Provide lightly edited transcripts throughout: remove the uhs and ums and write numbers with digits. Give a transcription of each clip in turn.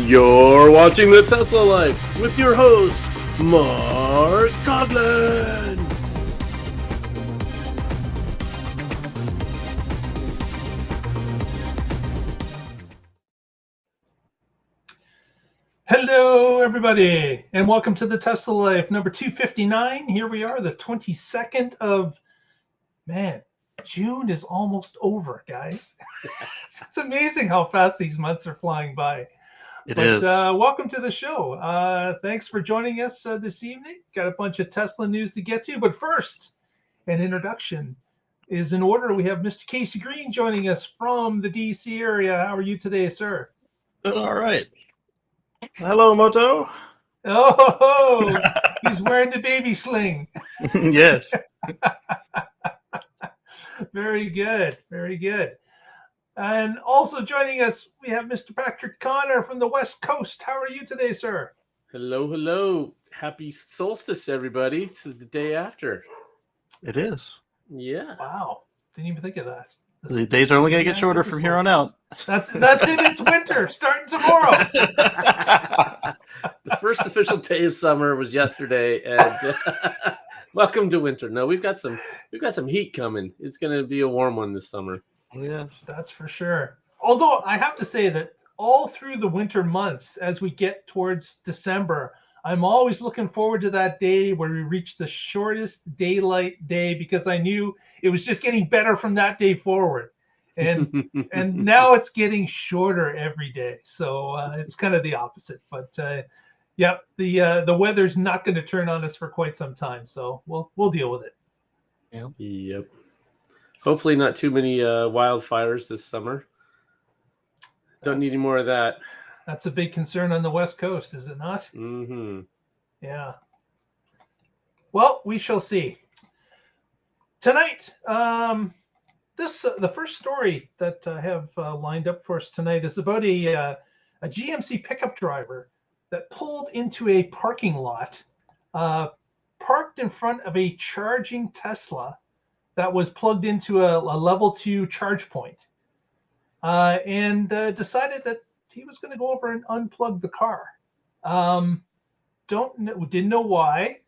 You're watching The Tesla Life with your host, Mark Coughlin. Hello, everybody, and welcome to The Tesla Life, number 259. Here we are, the 22nd of, June is almost over, guys. It's amazing how fast these months are flying by. It is. Welcome to the show. Thanks for joining us this evening. Got a bunch of Tesla news to get to, but first, an introduction is in order. We have Mr. Casey Green joining us from the DC area. How are you today, sir? All right. Hello, Moto. Oh, he's wearing the baby sling. Yes. Very good. Very good. And also joining us, we have Mr. Patrick Connor from the West Coast. How are you today, sir? Hello, hello. Happy solstice, everybody. This is the day after. It is. Yeah. Wow. Didn't even think of that. The days are only going to get shorter from here on out. That's it. It's winter starting tomorrow. The first official day of summer was yesterday, and welcome to winter. No, we've got some heat coming. It's going to be a warm one this summer. Yes, that's for sure. Although I have to say that all through the winter months, as we get towards December, I'm always looking forward to that day where we reach the shortest daylight day, because I knew it was just getting better from that day forward. And and now it's getting shorter every day. So it's kind of the opposite. But yeah, the weather's not going to turn on us for quite some time. So we'll deal with it. Yeah. Yep. Hopefully not too many wildfires this summer. Don't need any more of that. That's a big concern on the West Coast, is it not? Mm-hmm. Yeah. Well, we shall see. Tonight, the first story that I have lined up for us tonight is about a GMC pickup driver that pulled into a parking lot, parked in front of a charging Tesla that was plugged into a level 2 charge point, and decided that he was going to go over and unplug the car. Didn't know why.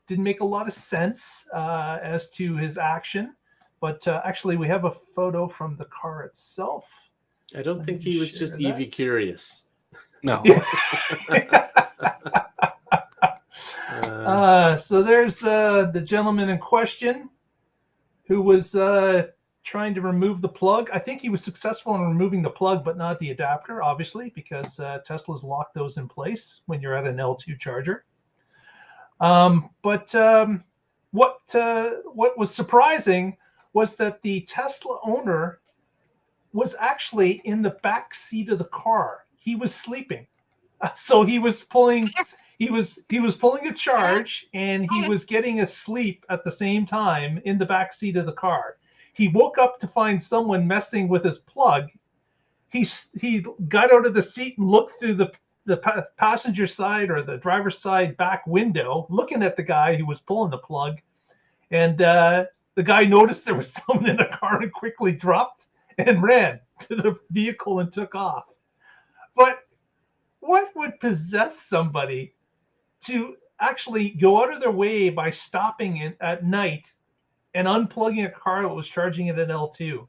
Didn't make a lot of sense as to his action. But actually, we have a photo from the car itself. I don't think he was just EV curious. No. So there's the gentleman in question who was trying to remove the plug. I think he was successful in removing the plug, but not the adapter, obviously, because Teslas lock those in place when you're at an L2 charger. But what was surprising was that the Tesla owner was actually in the back seat of the car. He was sleeping, so he was pulling a charge, and he was getting asleep at the same time in the back seat of the car. He woke up to find someone messing with his plug. He got out of the seat and looked through the passenger side or the driver's side back window, looking at the guy who was pulling the plug. And the guy noticed there was someone in the car and quickly dropped and ran to the vehicle and took off. But what would possess somebody to actually go out of their way by stopping at night and unplugging a car that was charging at an L2,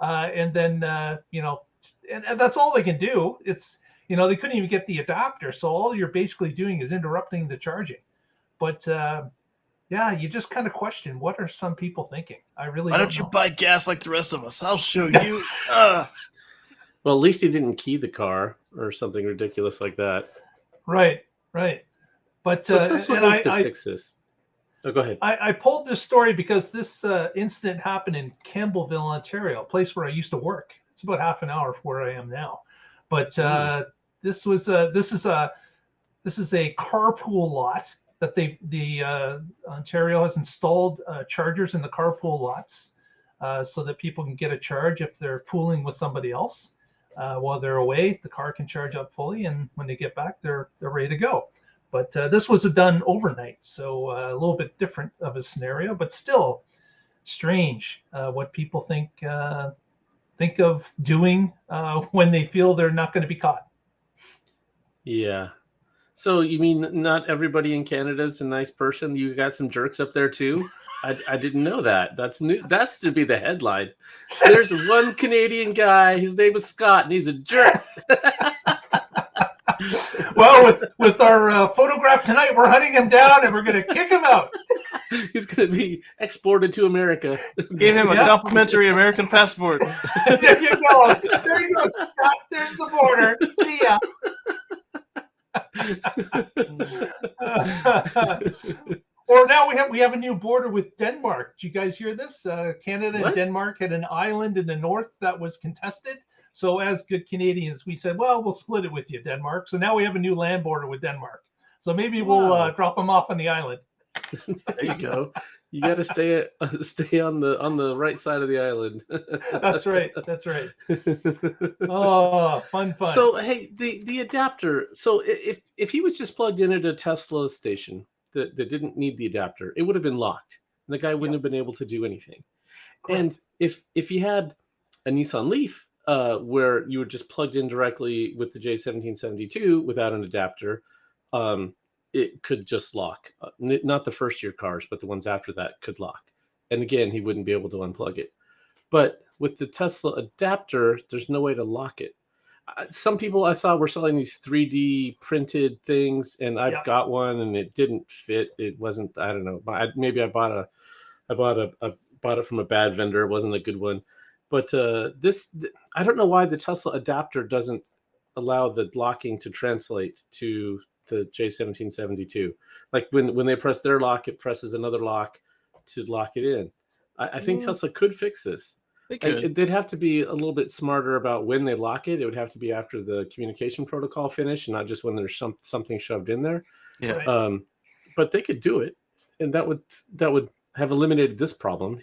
and then and that's all they can do. It's they couldn't even get the adapter, so all you're basically doing is interrupting the charging. But yeah, you just kind of question, what are some people thinking? I really Why don't don't you know. buy gas like the rest of us? I'll show you. Well, at least he didn't key the car or something ridiculous like that. Right. But so Tesla needs to fix this. Oh, go ahead. I pulled this story because this incident happened in Campbellville, Ontario, a place where I used to work. It's about half an hour from where I am now. But this is a carpool lot that the Ontario has installed chargers in the carpool lots, so that people can get a charge if they're pooling with somebody else. While they're away, the car can charge up fully, and when they get back, they're ready to go. But this was done overnight, so a little bit different of a scenario, but still strange what people think of doing when they feel they're not going to be caught. Yeah. So you mean not everybody in Canada is a nice person? You got some jerks up there too? I didn't know that. That's new. That's to be the headline. There's one Canadian guy. His name is Scott, and he's a jerk. Well, with our photograph tonight, we're hunting him down and we're going to kick him out. He's going to be exported to America. Gave him a complimentary American passport. There you go. There you go, Scott. There's the border. See ya. Or now we have a new border with Denmark. Did you guys hear this? Canada and Denmark had an island in the north that was contested. So as good Canadians, we said, well, we'll split it with you, Denmark. So now we have a new land border with Denmark. So maybe we'll drop them off on the island. There you go. You got to stay on the right side of the island. That's right. That's right. Oh, fun. So hey, the adapter. So if he was just plugged in at a Tesla station that didn't need the adapter, it would have been locked. And the guy wouldn't have been able to do anything. Correct. And if you had a Nissan Leaf where you were just plugged in directly with the J1772 without an adapter, it could just lock. Not the first year cars, but the ones after that could lock. And again, he wouldn't be able to unplug it. But with the Tesla adapter, there's no way to lock it. Some people I saw were selling these 3D printed things, and I've got one, and it didn't fit. It wasn't. I don't know. Maybe I bought it from a bad vendor. It wasn't a good one. But I don't know why the Tesla adapter doesn't allow the locking to translate to the J1772. Like when they press their lock, it presses another lock to lock it in. I think Tesla could fix this. They'd have to be a little bit smarter about when they lock it. It would have to be after the communication protocol finished, and not just when there's something shoved in there. Yeah. But they could do it, and that would have eliminated this problem.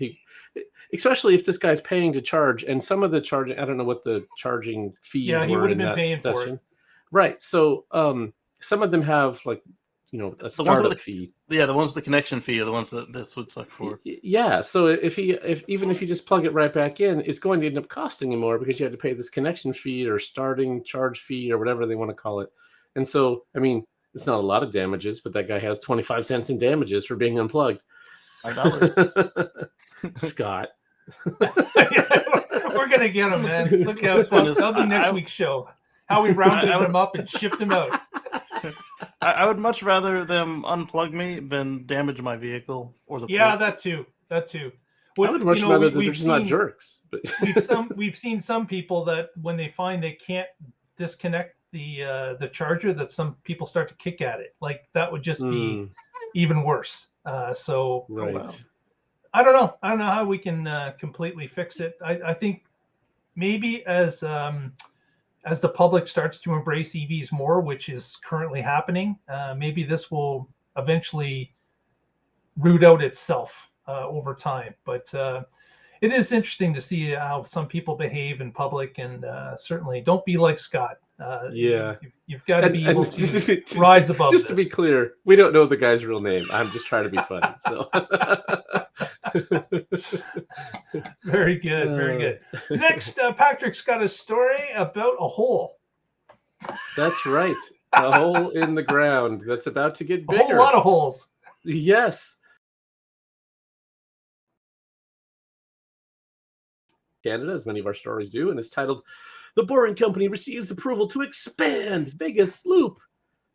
Especially if this guy's paying to charge, and some of the charging, I don't know what the charging fees were. He would have been paying for it. Right. So some of them have a startup fee. Yeah, the ones with the connection fee are the ones that this would suck for. Yeah. So if you just plug it right back in, it's going to end up costing you more because you have to pay this connection fee or starting charge fee or whatever they want to call it. And so, I mean, it's not a lot of damages, but that guy has 25 cents in damages for being unplugged. $5. Scott. We're gonna get him, man. Look how this one is. That'll be next week's show. How we rounded him up and shipped him out. I would much rather them unplug me than damage my vehicle or the port. That too. I would much rather that they're just not jerks. But we've seen some people that when they find they can't disconnect the charger, that some people start to kick at it. Like that would just be even worse. Right. I don't know how we can completely fix it. I think maybe as the public starts to embrace EVs more, which is currently happening, maybe this will eventually root out itself over time. But it is interesting to see how some people behave in public, and certainly don't be like Scott. You've got to be able to rise above just this. To be clear, we don't know the guy's real name. I'm just trying to be funny. So very good. Next, Patrick's got a story about a hole. That's right. A hole in the ground that's about to get bigger. A whole lot of holes. Yes. Canada, as many of our stories do, and it's titled "The Boring Company Receives Approval to Expand Vegas Loop."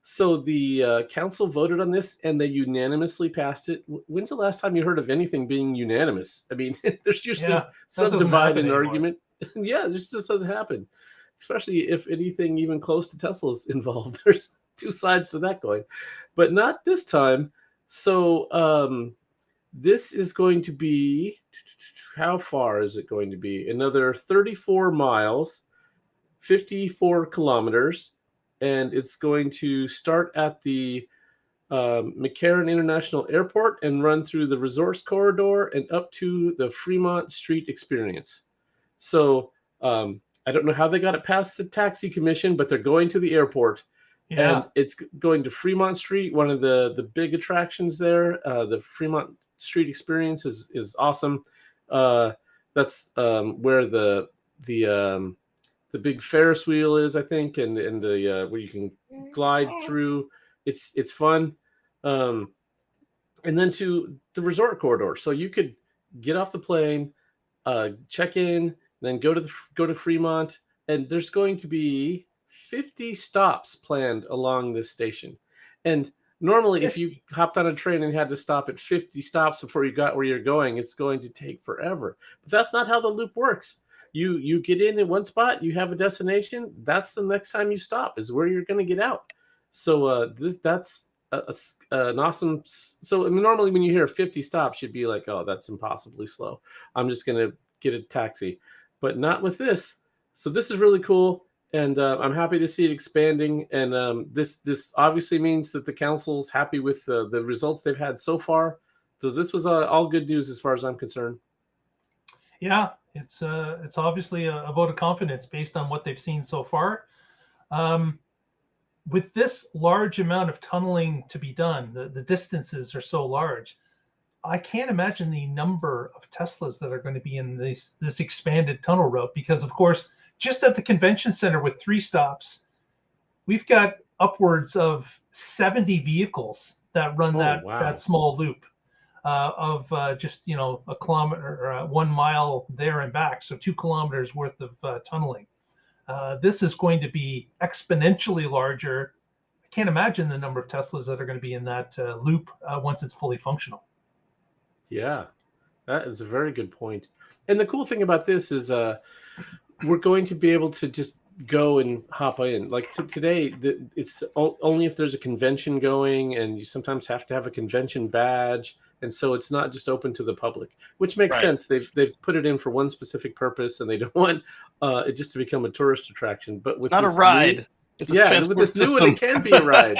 So the council voted on this, and they unanimously passed it. When's the last time you heard of anything being unanimous? I mean, there's usually some divide and argument. Yeah, it just doesn't happen, especially if anything even close to Tesla's involved. There's two sides to that coin, but not this time. So this is going to be, how far is it going to be? Another 34 miles, 54 kilometers. And it's going to start at the McCarran International Airport and run through the Resource Corridor and up to the Fremont Street Experience. So I don't know how they got it past the taxi commission, but they're going to the airport. Yeah. And it's going to Fremont Street, one of the big attractions there. The Fremont Street Experience is awesome. That's where the the big Ferris wheel is, I think, and the where you can glide through. It's fun. And then to the resort corridor, so you could get off the plane, check in, then go to Fremont, and there's going to be 50 stops planned along this station. And normally, if you hopped on a train and had to stop at 50 stops before you got where you're going, it's going to take forever. But that's not how the loop works. You get in one spot, you have a destination. That's the next time you stop is where you're going to get out. So that's an awesome. So I mean, normally when you hear 50 stops, you'd be like, oh, that's impossibly slow. I'm just going to get a taxi, but not with this. So this is really cool. And I'm happy to see it expanding. And this obviously means that the council's happy with the results they've had so far. So this was all good news as far as I'm concerned. Yeah, it's obviously a vote of confidence based on what they've seen so far. With this large amount of tunneling to be done, the distances are so large. I can't imagine the number of Teslas that are going to be in this expanded tunnel route, because of course, just at the convention center with 3 stops, we've got upwards of 70 vehicles that run that small loop of just a kilometer or 1 mile there and back, so 2 kilometers worth of tunneling. This is going to be exponentially larger. I can't imagine the number of Teslas that are going to be in that loop once it's fully functional. Yeah, that is a very good point. And the cool thing about this is we're going to be able to just go and hop in. Like today, it's only if there's a convention going, and you sometimes have to have a convention badge. And so it's not just open to the public, which makes sense. They've put it in for one specific purpose, and they don't want it just to become a tourist attraction. But with it's not a ride. It's a transport with this system. new one, it can be a ride.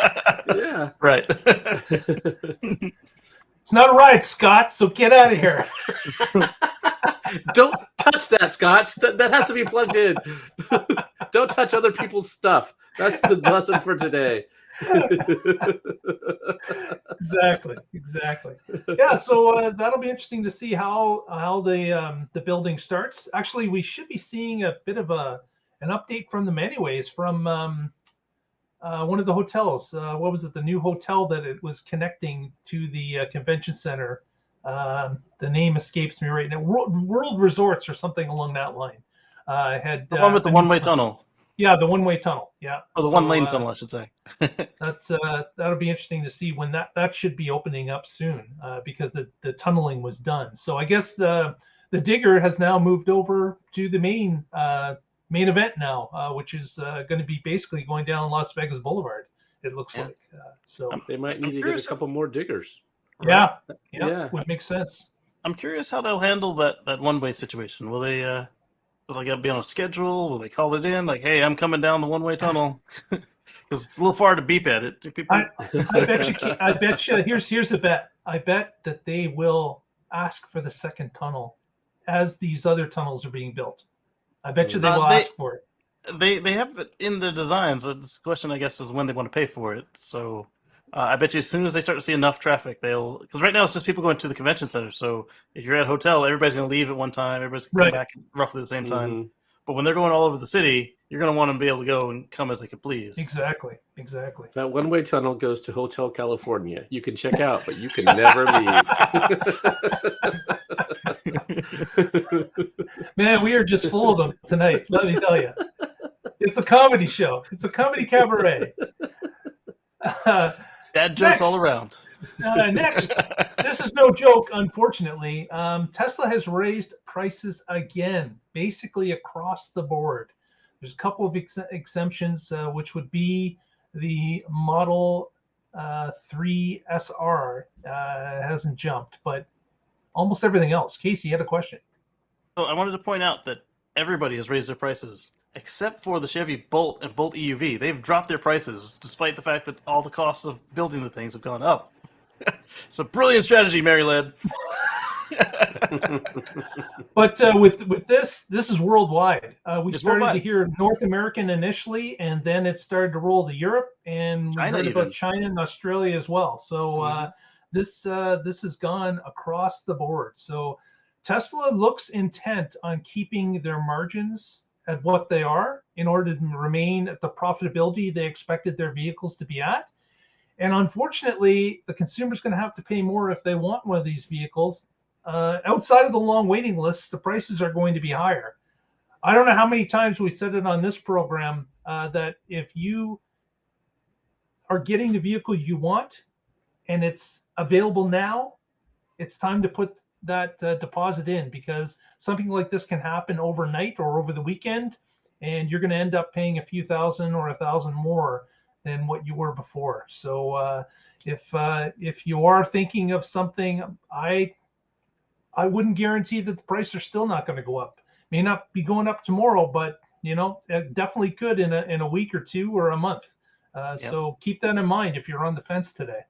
Yeah. Right. It's not a ride, Scott, so get out of here. Don't touch that, Scott. That has to be plugged in. Don't touch other people's stuff. That's the lesson for today. Exactly. Yeah, so that'll be interesting to see how the building starts. Actually, we should be seeing a bit of an update from them anyways, from one of the hotels. What was it? The new hotel that it was connecting to the convention center. The name escapes me right now. World Resorts or something along that line. Had the one with the one-way tunnel. Yeah, the one-way tunnel. Yeah. Or the one-lane tunnel, I should say. That'll be interesting to see when that should be opening up soon, because the tunneling was done. So I guess the digger has now moved over to the main event now, which is going to be basically going down Las Vegas Boulevard. It looks like. So they might need to get a couple more diggers. Right? Yeah, would make sense. I'm curious how they'll handle that one-way situation. Will they be on a schedule? Will they call it in? Like, hey, I'm coming down the one-way tunnel. Because it's a little far to beep at it. I bet you. Here's a bet. I bet that they will ask for the second tunnel as these other tunnels are being built. I bet you they will ask for it. They have it in their designs. The question, I guess, is when they want to pay for it. So I bet you as soon as they start to see enough traffic, because right now it's just people going to the convention center. So if you're at a hotel, everybody's going to leave at one time. Everybody's going to come back at roughly the same time. But when they're going all over the city, you're going to want them to be able to go and come as they can please. Exactly. That one-way tunnel goes to Hotel California. You can check out, but you can never leave. Man, we are just full of them tonight. Let me tell you, it's a comedy show. It's a comedy cabaret. Dad jokes all around. Next, this is no joke, unfortunately. Tesla has raised prices again, basically across the board. There's a couple of exemptions, which would be the Model 3 SR hasn't jumped, but almost everything else. Casey, you had a question. So I wanted to point out that everybody has raised their prices, except for the Chevy Bolt and Bolt EUV. They've dropped their prices, despite the fact that all the costs of building the things have gone up. So brilliant strategy, Mary Led. But with this is worldwide. We started to hear North American initially, and then it started to roll to Europe, and we heard about China and Australia as well. So this has gone across the board. So Tesla looks intent on keeping their margins at what they are in order to remain at the profitability they expected their vehicles to be at. And unfortunately, the consumer's going to have to pay more if they want one of these vehicles. Outside of the long waiting lists, the prices are going to be higher. I don't know how many times we said it on this program that if you are getting the vehicle you want and it's available now, it's time to put that deposit in, because something like this can happen overnight or over the weekend, and you're going to end up paying a few thousand or $1,000 more than what you were before. So if you are thinking of something, I wouldn't guarantee that the price are still not going to go up. May not be going up tomorrow, but it definitely could in a week or two or a month. Yep. So keep that in mind if you're on the fence today.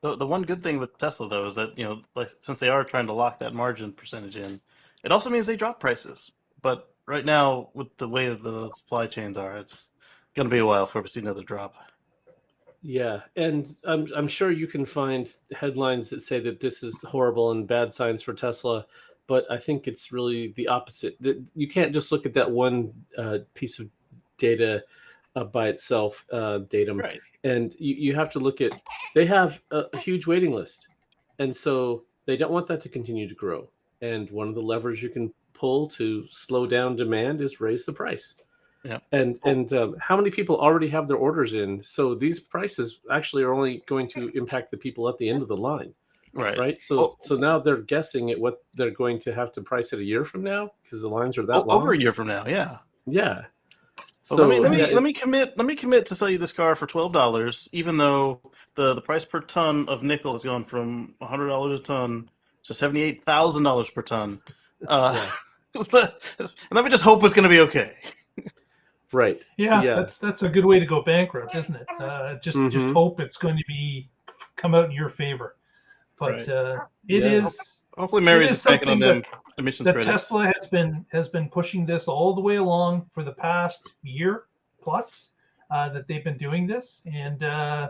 The one good thing with Tesla, though, is that, like, since they are trying to lock that margin percentage in, it also means they drop prices. But right now, with the way the supply chains are, it's going to be a while before we see another drop. Yeah, and I'm sure you can find headlines that say that this is horrible and bad signs for Tesla, but I think it's really the opposite. You can't just look at that one piece of data by itself, datum, Right. and you have to look at, they have a huge waiting list, and so they don't want that to continue to grow. And one of the levers you can pull to slow down demand is raise the price. Yeah. And how many people already have their orders in? So these prices actually are only going to impact the people at the end of the line. Right. So now they're guessing at what they're going to have to price it a year from now, because the lines are that long. Over a year from now, yeah. Yeah. So let me commit to sell you this car for $12, even though the price per ton of nickel has gone from $100 a ton to $78,000 per ton. Let me just hope it's going to be okay. Right. Yeah, that's a good way to go bankrupt, isn't it? Just hope it's going to come out in your favor. But it is. Hopefully, Mary's is banking on them emissions credits. Tesla has been pushing this all the way along for the past year plus that they've been doing this, and as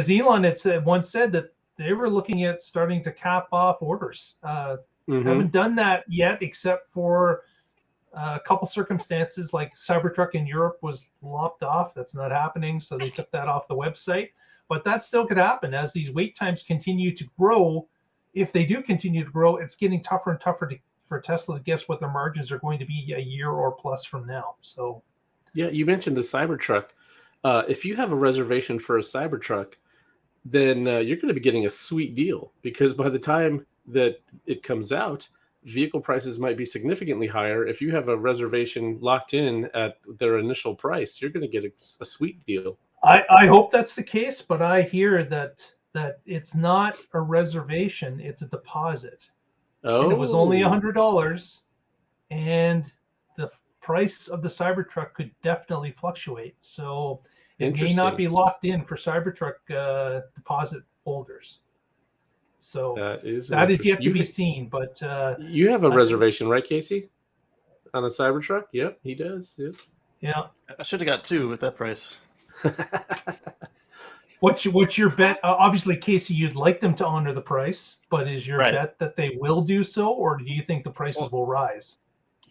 Elon had once said that they were looking at starting to cap off orders. Haven't done that yet, except for a couple circumstances, like Cybertruck in Europe was lopped off. That's not happening, so they took that off the website. But that still could happen as these wait times continue to grow. If they do continue to grow, it's getting tougher and tougher for Tesla to guess what their margins are going to be a year or plus from now. So, yeah, you mentioned the Cybertruck. If you have a reservation for a Cybertruck, then you're going to be getting a sweet deal, because by the time that it comes out, vehicle prices might be significantly higher. If you have a reservation locked in at their initial price, you're going to get a sweet deal. I hope that's the case, but I hear that it's not a reservation, it's a deposit. Oh. And it was only $100, and the price of the Cybertruck could definitely fluctuate. So it may not be locked in for Cybertruck deposit holders. So that is yet to be seen. But you have a reservation, right, Casey? On a Cybertruck? Yep, he does. Yep. Yeah. I should have got two at that price. What's your bet? Obviously, Casey, you'd like them to honor the price, but is your bet that they will do so, or do you think the prices will rise?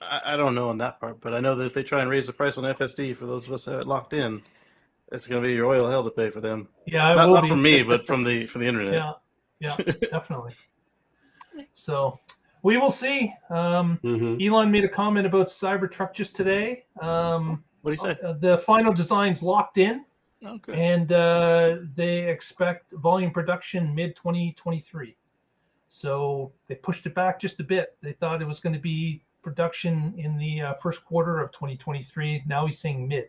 I don't know on that part, but I know that if they try and raise the price on FSD for those of us that have it locked in, it's going to be royal hell to pay for them. Yeah, not from me, but from the internet. Yeah, definitely. So we will see. Elon made a comment about Cybertruck just today. What did he say? The final design's locked in, and they expect volume production mid-2023. So they pushed it back just a bit. They thought it was going to be production in the first quarter of 2023. Now he's saying mid.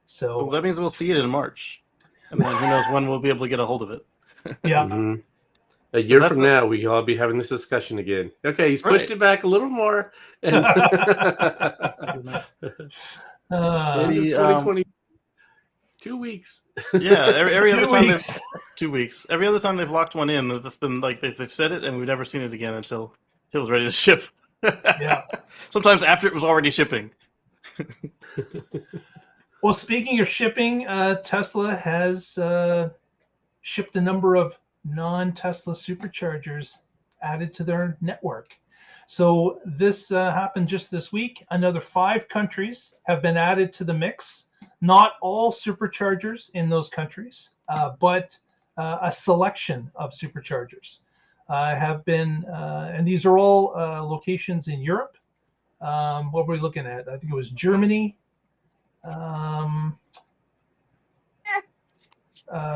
So that means we'll see it in March. And then who knows when we'll be able to get a hold of it. Yeah. A year from now, we will be having this discussion again. Okay, he's pushed it back a little more. And 2020, 2 weeks. Yeah, every other time 2 weeks. Every other time they've locked one in, it's been like they've said it, and we've never seen it again until it was ready to ship. Yeah. Sometimes after it was already shipping. Well, speaking of shipping, Tesla has shipped a number of non-Tesla superchargers added to their network. So this happened just this week. Another 5 countries have been added to the mix. Not all superchargers in those countries, but a selection of superchargers have been, and these are all locations in Europe. What were we looking at? I think it was Germany,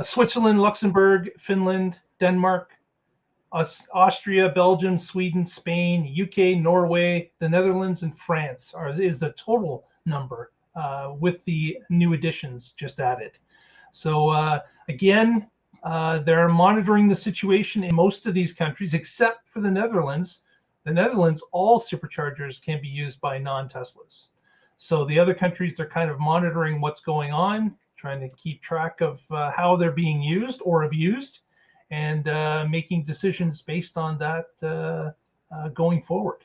Switzerland, Luxembourg, Finland, Denmark, Austria, Belgium, Sweden, Spain, UK, Norway, the Netherlands, and France is the total number with the new additions just added. So again, they're monitoring the situation in most of these countries, except for the Netherlands. The Netherlands, all superchargers can be used by non-Teslas. So the other countries, they're kind of monitoring what's going on, trying to keep track of how they're being used or abused, and making decisions based on that going forward.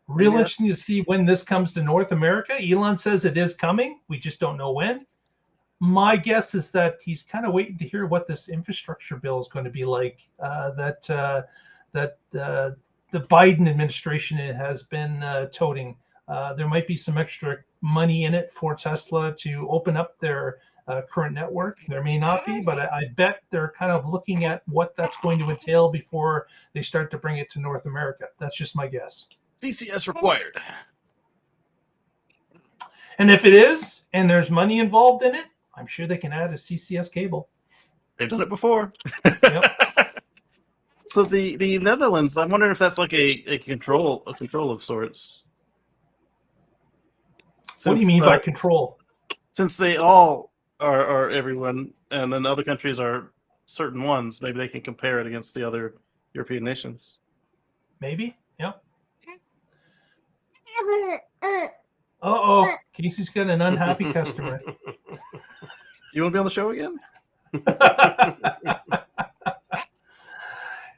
Real interesting to see when this comes to North America. Elon says it is coming. We just don't know when. My guess is that he's kind of waiting to hear what this infrastructure bill is going to be like, that the Biden administration has been toting. There might be some extra money in it for Tesla to open up their current network. There may not be, but I bet they're kind of looking at what that's going to entail before they start to bring it to North America. That's just my guess. CCS required. And if it is, and there's money involved in it, I'm sure they can add a CCS cable. They've done it before. Yep. So the Netherlands, I'm wondering if that's like a control of sorts. What do you mean by control? Since they all are everyone, and then other countries are certain ones, maybe they can compare it against the other European nations. Maybe, yep. Uh-oh, Casey's got an unhappy customer. You want to be on the show again?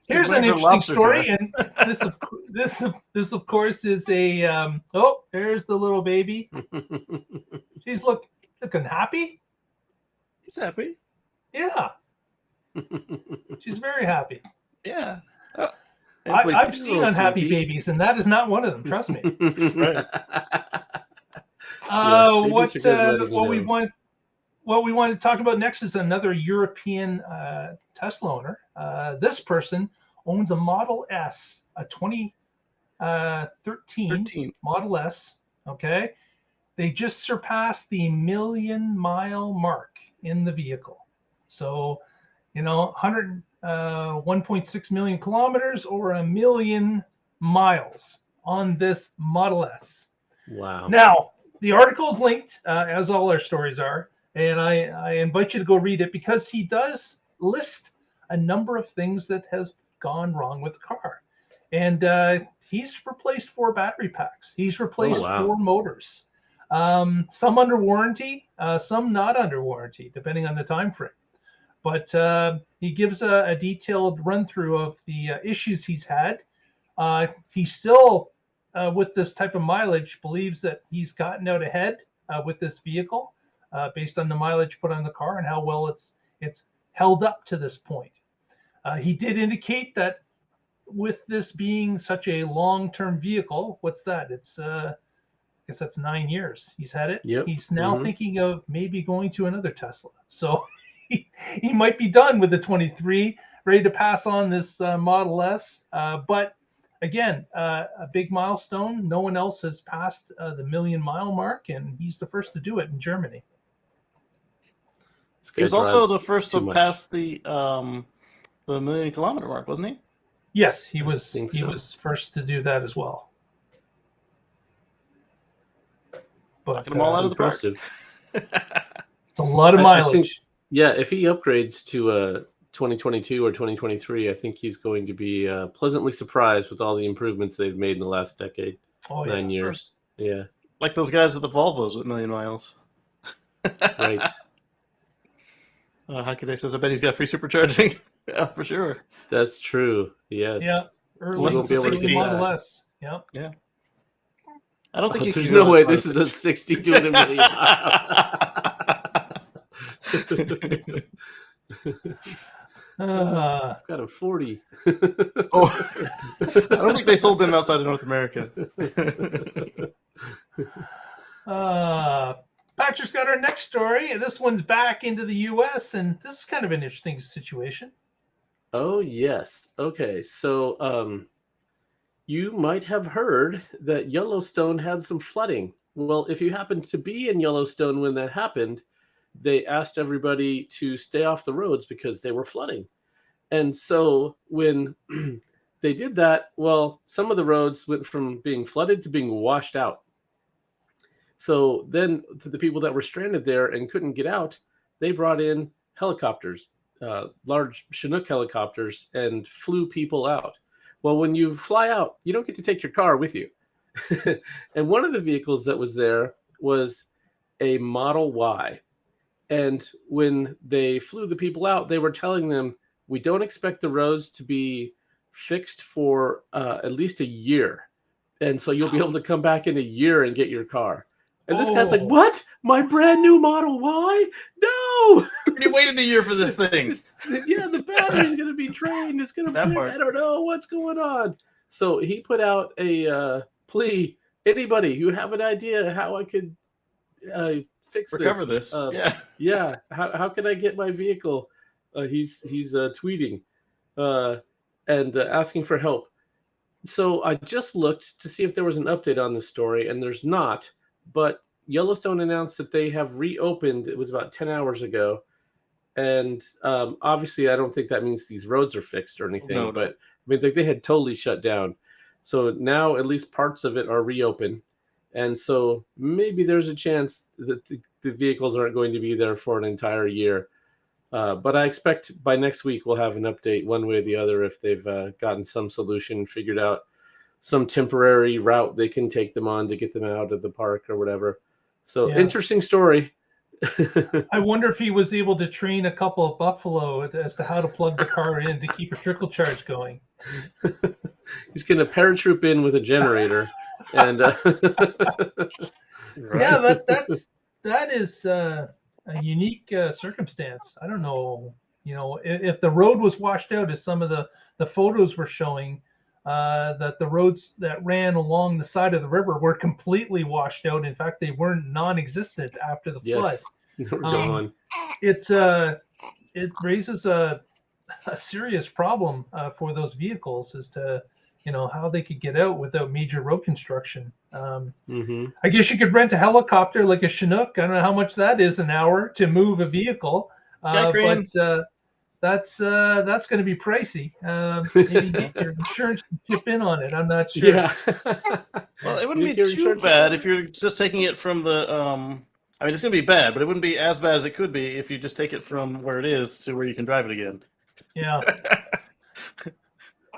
Here's an interesting story, and this of course is a oh, there's the little baby. She's looking happy. He's happy. Yeah. She's very happy. Yeah. I've seen unhappy babies, and that is not one of them. Trust me. Right. What we want to talk about next is another European Tesla owner. This person owns a Model S, a 2013 Model S. Okay, they just surpassed the 1 million mile mark in the vehicle. So, 1.6 million kilometers or 1 million miles on this Model S. Wow. Now, the article is linked, as all our stories are, and I invite you to go read it because he does list a number of things that has gone wrong with the car. And he's replaced 4 battery packs. He's replaced 4 motors. Some under warranty, some not under warranty, depending on the time frame. But he gives a detailed run through of the issues he's had. He still, with this type of mileage, believes that he's gotten out ahead with this vehicle based on the mileage put on the car and how well it's held up to this point. He did indicate that with this being such a long-term vehicle, what's that? It's I guess that's 9 years he's had it. Yep. He's now thinking of maybe going to another Tesla. So he might be done with the 23, ready to pass on this Model S. But again, a big milestone. No one else has passed the 1 million mile mark, and he's the first to do it in Germany. He was also the first to pass the 1 million kilometer mark, wasn't he? Yes, he was. He was first to do that as well. But knocking them all out of the park. It's a lot of mileage. If he upgrades to 2022 or 2023, I think he's going to be pleasantly surprised with all the improvements they've made in the last decade. 9 years. Yeah. Like those guys with the Volvos with 1 million miles. Right. Hakaday says, I bet he's got free supercharging. Yeah, for sure. That's true. Yes. Yeah. Early 60 Model S. Yeah. Yeah. I don't think there's no way this is a 60 doing 1 million miles. Uh, I've got a 40. Oh, I don't think they sold them outside of North America. Patrick's got our next story. This one's back into the U.S., and this is kind of an interesting situation. Oh, yes. Okay. So, you might have heard that Yellowstone had some flooding. Well, if you happened to be in Yellowstone when that happened, they asked everybody to stay off the roads because they were flooding. And so when they did that, well, some of the roads went from being flooded to being washed out. So then to the people that were stranded there and couldn't get out, they brought in helicopters, large Chinook helicopters, and flew people out. Well, when you fly out, you don't get to take your car with you. And one of the vehicles that was there was a Model Y. And when they flew the people out, they were telling them, we don't expect the roads to be fixed for at least a year. And so you'll be able to come back in a year and get your car. And this guy's like, what? My brand new Model Y? No! You waited a year for this thing. Yeah, the battery's going to be drained. It's going to break. I don't know what's going on. So he put out a plea. Anybody who have an idea how I could recover this? Yeah. How can I get my vehicle? He's tweeting and asking for help. So I just looked to see if there was an update on this story, and there's not. But Yellowstone announced that they have reopened. It was about 10 hours ago. And obviously, I don't think that means these roads are fixed or anything. No. But I mean, they had totally shut down. So now at least parts of it are reopened. And so maybe there's a chance that the vehicles aren't going to be there for an entire year. But I expect by next week we'll have an update one way or the other if they've gotten some solution, figured out some temporary route they can take them on to get them out of the park or whatever. So interesting story. I wonder if he was able to train a couple of buffalo as to how to plug the car in to keep a trickle charge going. He's going to paratroop in with a generator. And yeah, that is a unique circumstance. I don't know, if the road was washed out, as some of the photos were showing, that the roads that ran along the side of the river were completely washed out. In fact, they weren't non-existent after the flood. They were gone. It raises a serious problem for those vehicles as to how they could get out without major road construction. I guess you could rent a helicopter like a Chinook. I don't know how much that is an hour to move a vehicle, but that's going to be pricey. Maybe get your insurance to chip in on it. I'm not sure. Yeah. Well, it wouldn't be too bad if you're just taking it from the. I mean, it's going to be bad, but it wouldn't be as bad as it could be if you just take it from where it is to where you can drive it again. Yeah.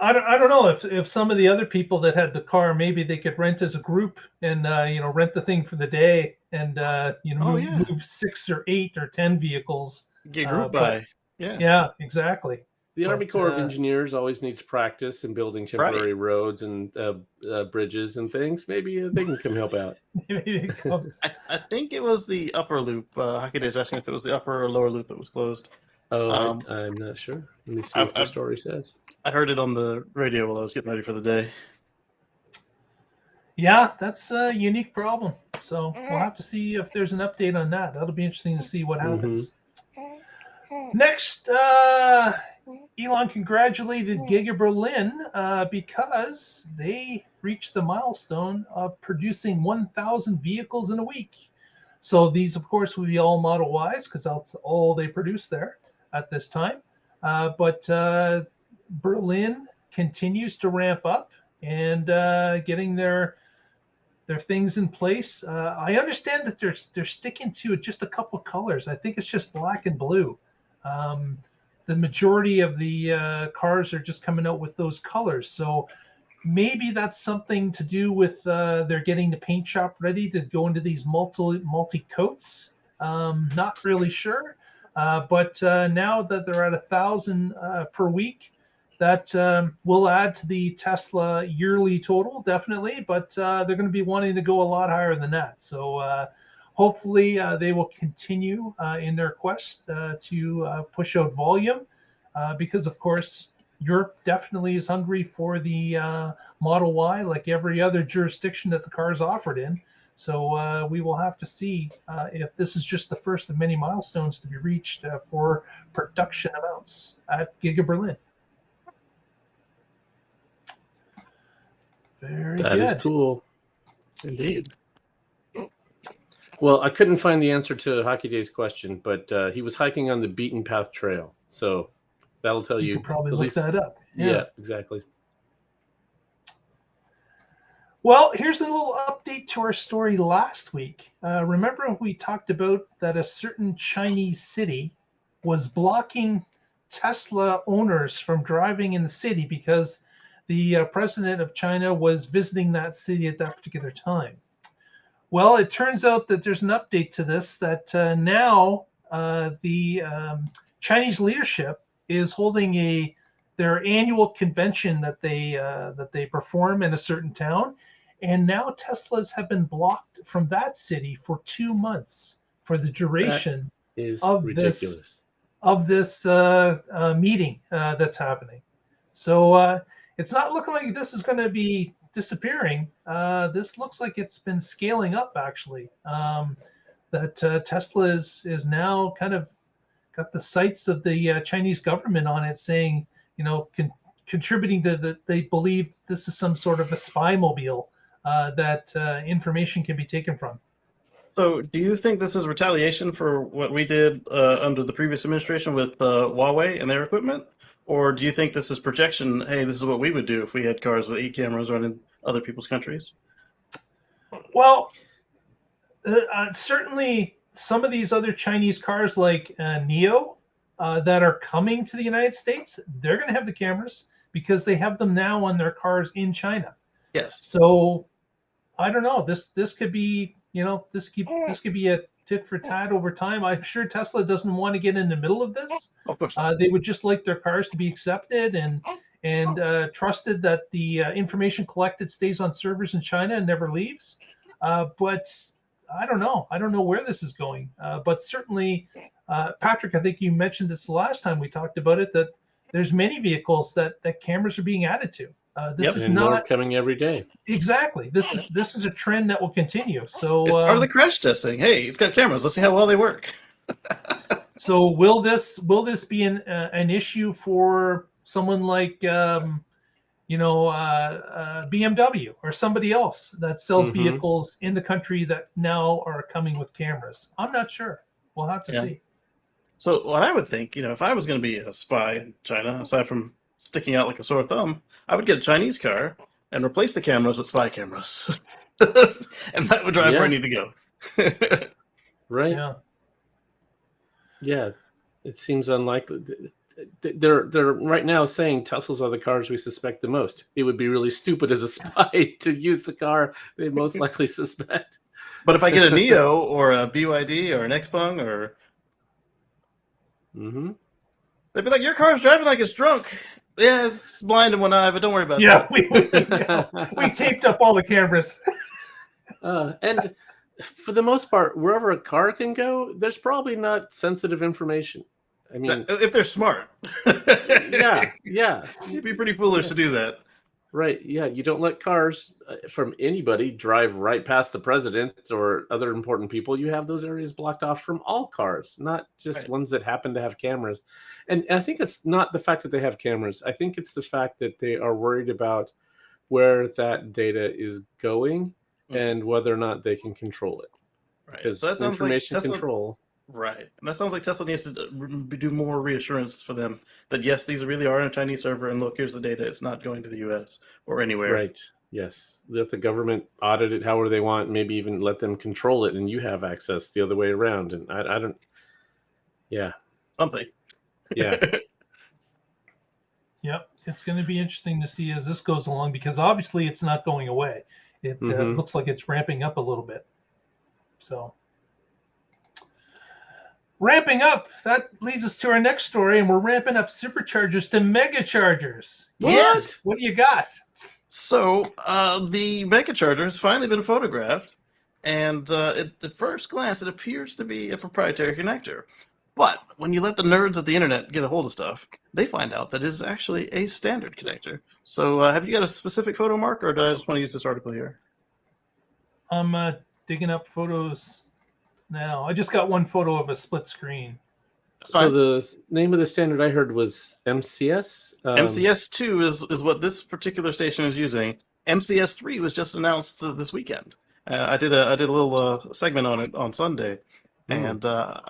I don't know if some of the other people that had the car, maybe they could rent as a group and rent the thing for the day and move 6 or 8 or 10 vehicles. Get a group by. Yeah, exactly. The Army Corps of Engineers always needs practice in building temporary roads and bridges and things. Maybe they can come help out. I think it was the upper loop. Hockaday is asking if it was the upper or lower loop that was closed. Oh, I'm not sure. Let me see what the story says. I heard it on the radio while I was getting ready for the day. Yeah, that's a unique problem. So we'll have to see if there's an update on that. That'll be interesting to see what happens. Next, Elon congratulated Giga Berlin because they reached the milestone of producing 1,000 vehicles in a week. So these, of course, will be all Model Ys because that's all they produce there at this time. But Berlin continues to ramp up and getting their things in place. I understand that they're sticking to just a couple of colors. I think it's just black and blue. The majority of the cars are just coming out with those colors. So maybe that's something to do with they're getting the paint shop ready to go into these multi coats. Not really sure. But now that they're at 1,000 per week, that will add to the Tesla yearly total, definitely. But they're going to be wanting to go a lot higher than that. So hopefully they will continue in their quest to push out volume. because, of course, Europe definitely is hungry for the Model Y, like every other jurisdiction that the car is offered in. So we will have to see if this is just the first of many milestones to be reached for production amounts at Giga Berlin. Very That good. is cool. Indeed. Well, I couldn't find the answer to Hockey Day's question, but he was hiking on the beaten path trail. So that'll tell You you. could probably at look least, that up. Yeah, exactly. Well, here's a little update to our story last week. Remember we talked about that a certain Chinese city was blocking Tesla owners from driving in the city because the president of China was visiting that city at that particular time. Well, it turns out that there's an update to this, that now the Chinese leadership is holding their annual convention that they perform in a certain town, and now Teslas have been blocked from that city for 2 months for the duration Of ridiculous. this meeting that's happening. So it's not looking like this is going to be disappearing. This looks like it's been scaling up, actually. That Tesla is now kind of got the sights of the Chinese government on it, saying, contributing to that they believe this is some sort of a spy mobile that information can be taken from. So, do you think this is retaliation for what we did under the previous administration with Huawei and their equipment? Or do you think this is projection? Hey, this is what we would do if we had cars with 8 cameras running other people's countries? Well, certainly some of these other Chinese cars like Neo that are coming to the United States, they're going to have the cameras because they have them now on their cars in China. Yes. So I don't know. This could be, this could be a tit for tat over time. I'm sure Tesla doesn't want to get in the middle of this. Of course not. They would just like their cars to be accepted and trusted that the information collected stays on servers in China and never leaves. But I don't know. I don't know where this is going. But certainly, Patrick, I think you mentioned this the last time we talked about it, that there's many vehicles that cameras are being added to. This is and not more coming every day. Exactly. This is a trend that will continue. So It's part of the crash testing. Hey, it's got cameras. Let's see how well they work. So will this be an issue for someone like BMW or somebody else that sells vehicles in the country that now are coming with cameras? I'm not sure. We'll have to see. So what I would think, if I was going to be a spy in China, aside from sticking out like a sore thumb, I would get a Chinese car and replace the cameras with spy cameras. And that would drive where I need to go. Right? Yeah. Yeah. It seems unlikely. They're right now saying Teslas are the cars we suspect the most. It would be really stupid as a spy to use the car they most likely suspect. But if I get a Neo or a BYD or an Xpeng or... They'd be like, your car's driving like it's drunk. Yeah, it's blind in one eye, but don't worry about that. We taped up all the cameras. And for the most part, wherever a car can go, there's probably not sensitive information. I mean, if they're smart. Yeah. You'd be pretty foolish to do that. Right, yeah. You don't let cars from anybody drive right past the president or other important people. You have those areas blocked off from all cars, not just ones that happen to have cameras. And I think it's not the fact that they have cameras. I think it's the fact that they are worried about where that data is going and whether or not they can control it. Right. Because so information control. Right. And that sounds like Tesla needs to do more reassurance for them that, yes, these really are on a Chinese server, and look, here's the data. It's not going to the U.S. or anywhere. Right. Yes. Let the government audit it however they want, maybe even let them control it, and you have access the other way around. And I don't... Yeah. Something. Yeah. Yep. It's going to be interesting to see as this goes along, because obviously it's not going away. It looks like it's ramping up a little bit. So... ramping up, that leads us to our next story, and we're ramping up Superchargers to Megachargers. Yes. What do you got? So the Megacharger has finally been photographed, and at first glance, it appears to be a proprietary connector. But when you let the nerds of the internet get a hold of stuff, they find out that it is actually a standard connector. So have you got a specific photo, Mark, or do I just want to use this article here? I'm digging up photos now. I just got one photo of a split screen. So the name of the standard I heard was MCS. MCS2 is what this particular station is using. MCS3 was just announced this weekend. I did a little segment on it on Sunday, and I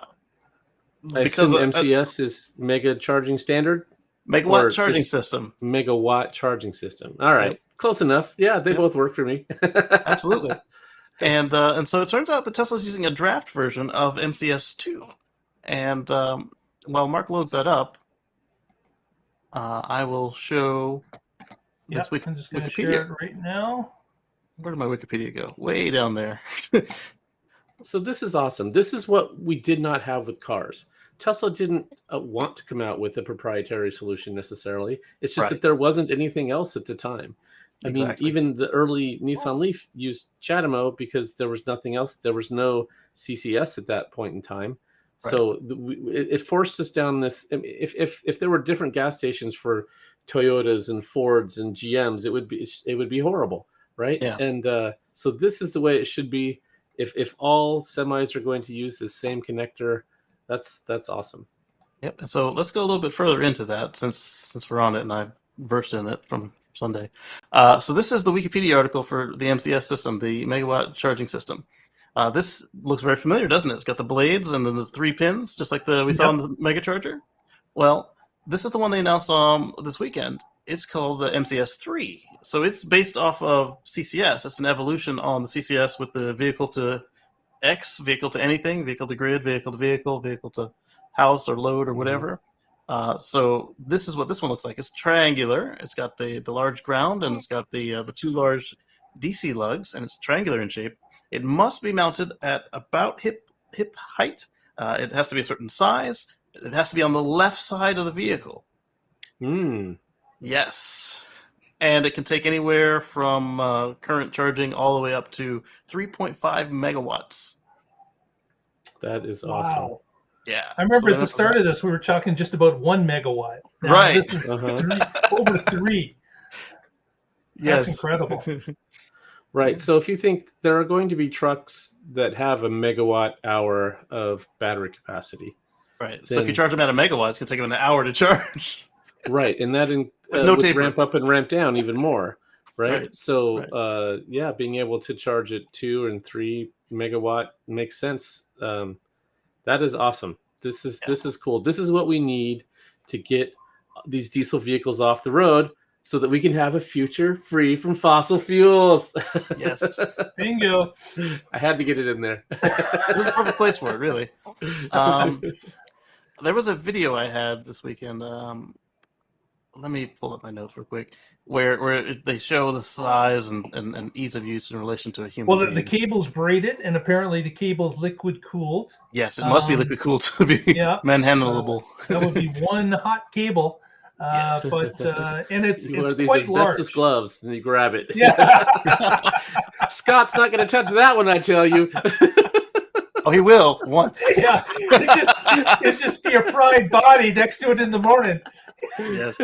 assume MCS is mega charging standard. Megawatt charging system. Megawatt charging system. All right, close enough. Yeah, they both work for me. Absolutely. And so it turns out that Tesla's using a draft version of MCS2. And while Mark loads that up, I will show this I'm just going to share it right now. Where did my Wikipedia go? Way down there. So this is awesome. This is what we did not have with cars. Tesla didn't want to come out with a proprietary solution necessarily. It's just that there wasn't anything else at the time. I mean, even the early Nissan Leaf used CHAdeMO because there was nothing else. There was no CCS at that point in time. So it forced us down this. If there were different gas stations for Toyotas and Fords and GMs, it would be horrible, right? Yeah. And so this is the way it should be. If all semis are going to use the same connector, that's awesome. Yep. So let's go a little bit further into that since we're on it and I versed in it from Sunday. So this is the Wikipedia article for the MCS system, the megawatt charging system. This looks very familiar, doesn't it? It's got the blades and then the 3 pins, just like we saw on the Mega Charger. Well, this is the one they announced this weekend. It's called the MCS3. So it's based off of CCS. It's an evolution on the CCS with the vehicle to X, vehicle to anything, vehicle to grid, vehicle to vehicle, vehicle to house or load or whatever. So this is what this one looks like. It's triangular. It's got the large ground and it's got the 2 large DC lugs, and it's triangular in shape. It must be mounted at about hip height. It has to be a certain size. It has to be on the left side of the vehicle. Yes. And it can take anywhere from current charging all the way up to 3.5 megawatts. That is awesome. Wow. Yeah. I remember at the start of this, we were talking just about 1 megawatt. Now, right. This is over 3. That's incredible. Right. So if you think there are going to be trucks that have a megawatt hour of battery capacity. Right. So if you charge them at a megawatt, it's going to take them an hour to charge. Right. And that would ramp up and ramp down even more. Right. So, being able to charge at 2 and 3 megawatt makes sense. That is awesome. This is cool. This is what we need to get these diesel vehicles off the road, so that we can have a future free from fossil fuels. Yes. Bingo. I had to get it in there. It was a perfect place for it, really. There was a video I had this weekend. Let me pull up my notes real quick, where they show the size and ease of use in relation to a human being. The cable's braided, and apparently the cable's liquid cooled. Yes, it must be liquid cooled to be manhandleable. That would be one hot cable. Yes. And it's these quite asbestos large. Gloves, and you grab it. Yeah. Scott's not going to touch that one, I tell you. Oh, he will once. Yeah, it'd just be a fried body next to it in the morning. Yes.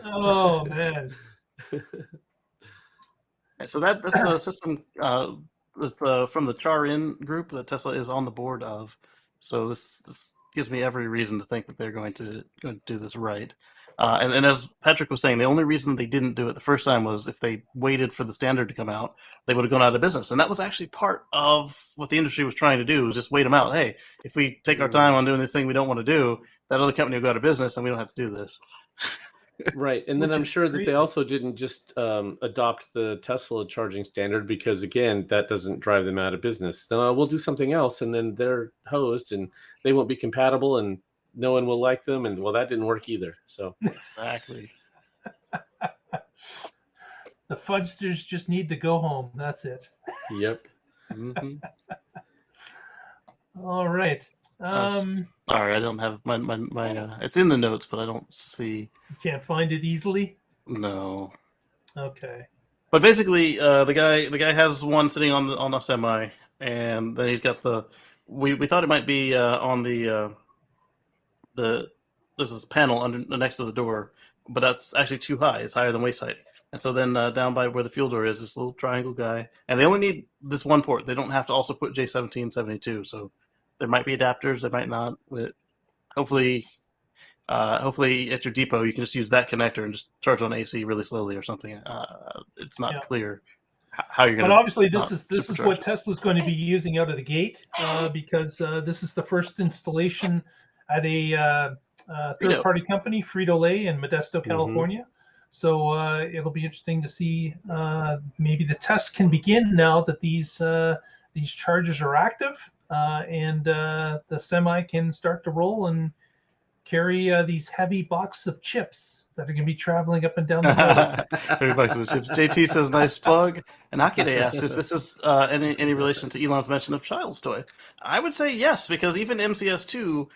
Oh man. So that's a system from the Char-In group that Tesla is on the board of. So this gives me every reason to think that they're going to do this right. And as Patrick was saying, the only reason they didn't do it the first time was if they waited for the standard to come out, they would have gone out of business. And that was actually part of what the industry was trying to do, was just wait them out. Hey, if we take our time on doing this thing we don't want to do, that other company will go out of business and we don't have to do this. Right. And then I'm sure that they also didn't just adopt the Tesla charging standard because, again, that doesn't drive them out of business. No, we'll do something else, and then they're hosed and they won't be compatible and no one will like them. And, well, that didn't work either. So exactly. The fudsters just need to go home. That's it. Yep. Mm-hmm. All right. Sorry, I don't have my it's in the notes, but I don't see. You can't find it easily? No. Okay. But basically, the guy has one sitting on a semi, and then he's got we thought it might be on the there's this panel next to the door, but that's actually too high. It's higher than waist height. And so then down by where the fuel door is, this little triangle guy, and they only need this one port. They don't have to also put J1772. So there might be adapters, there might not. But hopefully at your depot you can just use that connector and just charge on AC really slowly or something. It's not clear how you're going to. But obviously, this is what Tesla's going to be using out of the gate because this is the first installation at a third-party company, Frito Lay in Modesto, California. So it'll be interesting to see maybe the test can begin now that these chargers are active and the semi can start to roll and carry these heavy boxes of chips that are going to be traveling up and down the road. Heavy boxes of chips. JT says nice plug. And Akide asks if this is any relation to Elon's mention of child's toy. I would say yes, because even MCS2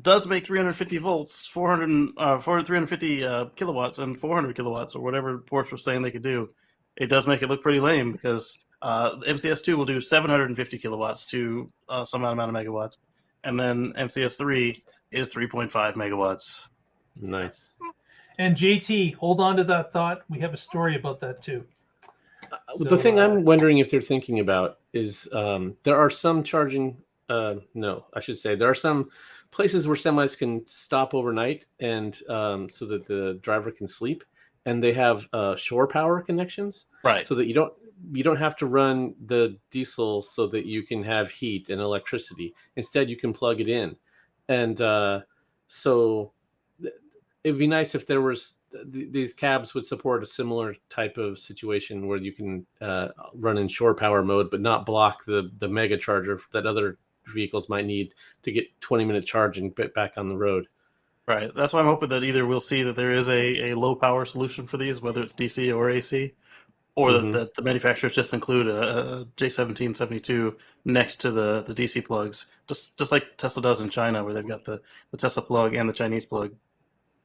does make 350 volts, 350 kilowatts, and 400 kilowatts, or whatever ports were saying they could do. It does make it look pretty lame because MCS2 will do 750 kilowatts to some amount of megawatts, and then MCS3 is 3.5 megawatts. Nice. And JT, hold on to that thought. We have a story about that too. The thing I'm wondering if they're thinking about is there are some charging. No, I should say there are some places where semis can stop overnight and so that the driver can sleep, and they have shore power connections, right? So that you don't have to run the diesel so that you can have heat and electricity. Instead, you can plug it in, and so it would be nice if there was these cabs would support a similar type of situation where you can run in shore power mode, but not block the mega charger that other vehicles might need to get 20-minute charge and get back on the road. Right. That's why I'm hoping that either we'll see that there is a low power solution for these, whether it's DC or AC, or that the manufacturers just include a J1772 next to the DC plugs, just like Tesla does in China, where they've got the Tesla plug and the Chinese plug.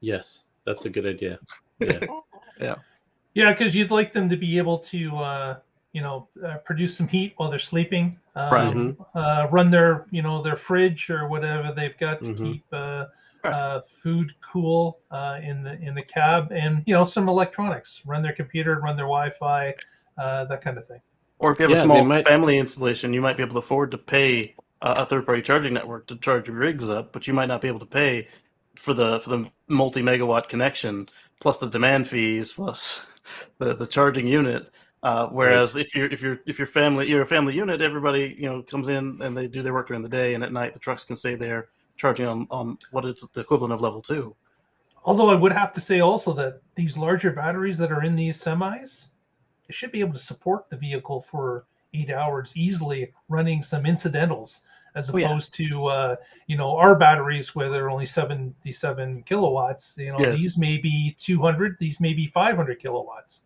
Yes, that's a good idea. Yeah. Yeah, because you'd like them to be able to produce some heat while they're sleeping. Run their their fridge or whatever they've got to keep food cool in the cab, and some electronics. Run their computer, run their Wi-Fi, that kind of thing. Or if you have a small family installation, you might be able to afford to pay a third-party charging network to charge your rigs up, but you might not be able to pay for the multi-megawatt connection plus the demand fees plus the charging unit. Whereas if you're a family unit, everybody comes in and they do their work during the day, and at night the trucks can stay there charging on what is the equivalent of level 2. Although I would have to say also that these larger batteries that are in these semis, they should be able to support the vehicle for 8 hours easily, running some incidentals, as opposed to our batteries where they're only 77 kilowatts. These may be 200, these may be 500 kilowatts.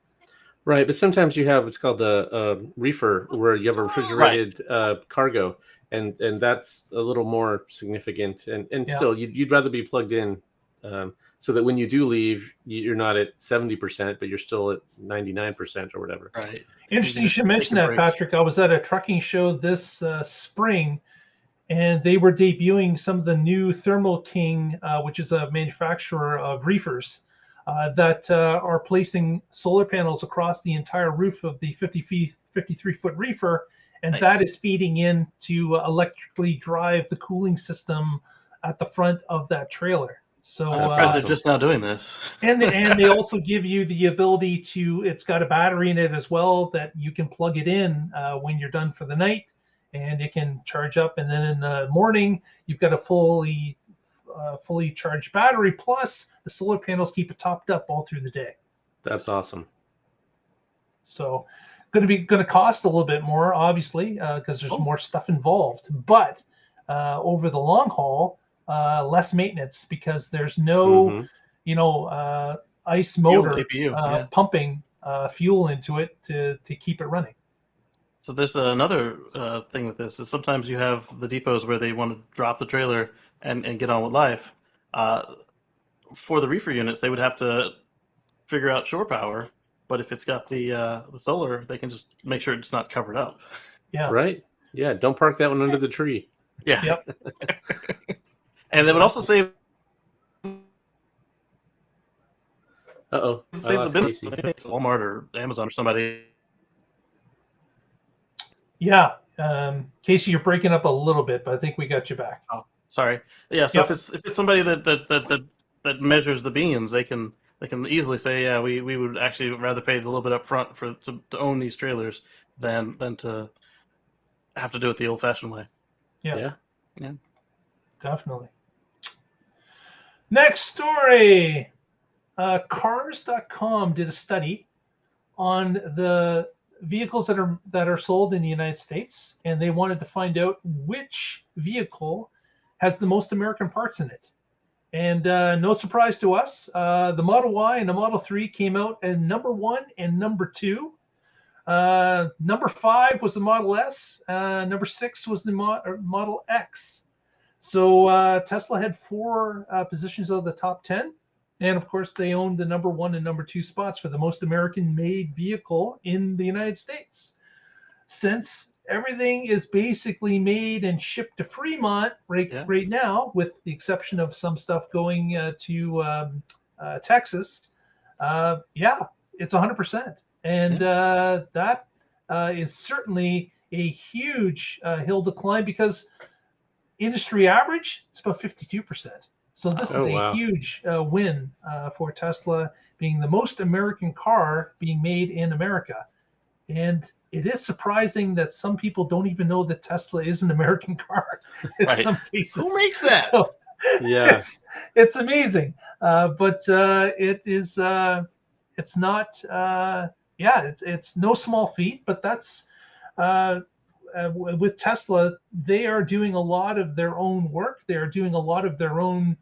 Right, but sometimes you have what's called a reefer, where you have a refrigerated cargo, and that's a little more significant. And still, you'd rather be plugged in, so that when you do leave, you're not at 70%, but you're still at 99% or whatever. Right. Interesting you should mention that, Patrick. I was at a trucking show this spring, and they were debuting some of the new Thermal King, which is a manufacturer of reefers, that are placing solar panels across the entire roof of the 53-foot reefer, and that is feeding in to electrically drive the cooling system at the front of that trailer. So they're just now doing this. and they also give you the ability to, it's got a battery in it as well that you can plug it in when you're done for the night, and it can charge up, and then in the morning you've got a fully charged battery, plus the solar panels keep it topped up all through the day. That's awesome. So going to cost a little bit more, obviously, because there's more stuff involved, but over the long haul, less maintenance, because there's no ICE motor pumping fuel into it to keep it running. So there's another thing with this is sometimes you have the depots where they want to drop the trailer and get on with life. For the reefer units, they would have to figure out shore power, but if it's got the solar, they can just make sure it's not covered up. Yeah. Right. Yeah. Don't park that one under the tree. Yeah. Yep. And they would also save Uh-oh. I the lost business, Casey. Walmart or Amazon or somebody. Yeah. Casey, you're breaking up a little bit, but I think we got you back. Oh, sorry. Yeah. So Yep. if it's somebody that measures the beams, they can easily say, yeah, we would actually rather pay a little bit up front to own these trailers than to have to do it the old fashioned way. Yeah. Yeah. Definitely. Next story. Cars.com did a study on the vehicles that are sold in the United States, and they wanted to find out which vehicle has the most American parts in it. And no surprise to us, the Model Y and the Model 3 came out at number 1 and number 2. Number 5 was the Model S. Number 6 was the Model X. So Tesla had 4 positions out of the top 10. And of course, they owned the number 1 and number 2 spots for the most American-made vehicle in the United States. Since everything is basically made and shipped to Fremont right now, with the exception of some stuff going to Texas, it's 100%. And that is certainly a huge hill to climb, because industry average, it's about 52%. So this is a huge win for Tesla, being the most American car being made in America. And it is surprising that some people don't even know that Tesla is an American car in some cases. Who makes that? So, Yeah, it's amazing. But it is it's not it's no small feat, but that's with Tesla, they are doing a lot of their own work. They are doing a lot of their own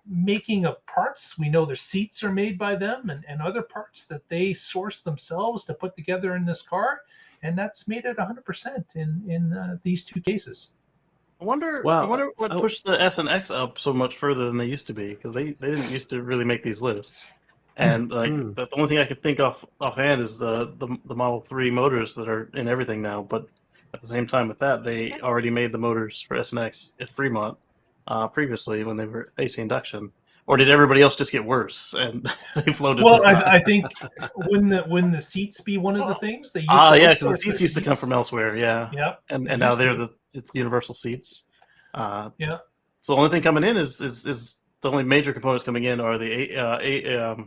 making of parts. We know their seats are made by them, and other parts that they source themselves to put together in this car. And that's made it 100% in these 2 cases. I wonder what pushed the S and X up so much further than they used to be, because they didn't used to really make these lists. And the only thing I could think offhand is the Model 3 motors that are in everything now. But at the same time with that, they already made the motors for S and X at Fremont previously when they were AC induction. Or did everybody else just get worse and they floated? Well, I think wouldn't the seats be one of the things they used? Because the seats used to come from elsewhere. Yeah. And now they're the universal seats. So the only thing coming in is the only major components coming in are the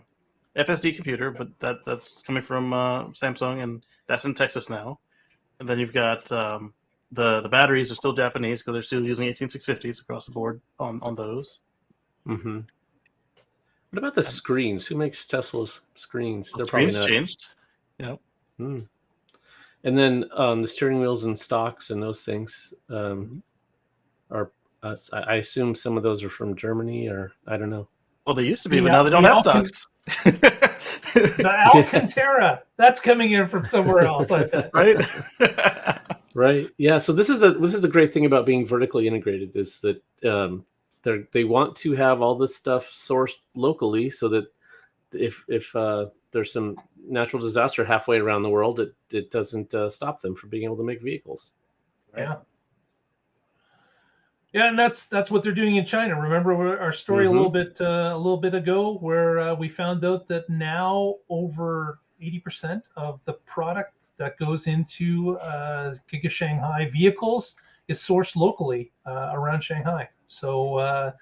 FSD computer, but that's coming from Samsung, and that's in Texas now. And then you've got the batteries are still Japanese because they're still using 18650s across the board on those. Mm-hmm. What about the screens? Who makes Tesla's screens? The screens changed. Yeah. And then the steering wheels and stocks and those things are. I assume some of those are from Germany, or I don't know. Well, they used to be, but now they don't have stocks. The Alcantara, that's coming in from somewhere else, I bet. Right? Right. Yeah. So this is the great thing about being vertically integrated, is that they want to have all this stuff sourced locally, so that if there's some natural disaster halfway around the world, it doesn't stop them from being able to make vehicles. Right? Yeah, and that's what they're doing in China. Remember our story a little bit ago, where we found out that now over 80% of the product that goes into Giga Shanghai vehicles is sourced locally around Shanghai. So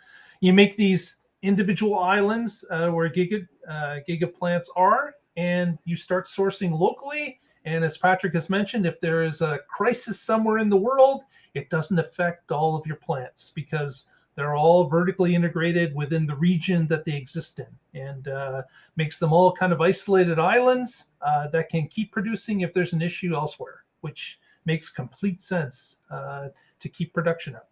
you make these individual islands where Giga plants are, and you start sourcing locally. And as Patrick has mentioned, if there is a crisis somewhere in the world, it doesn't affect all of your plants, because they're all vertically integrated within the region that they exist in, and makes them all kind of isolated islands that can keep producing if there's an issue elsewhere, which makes complete sense to keep production up.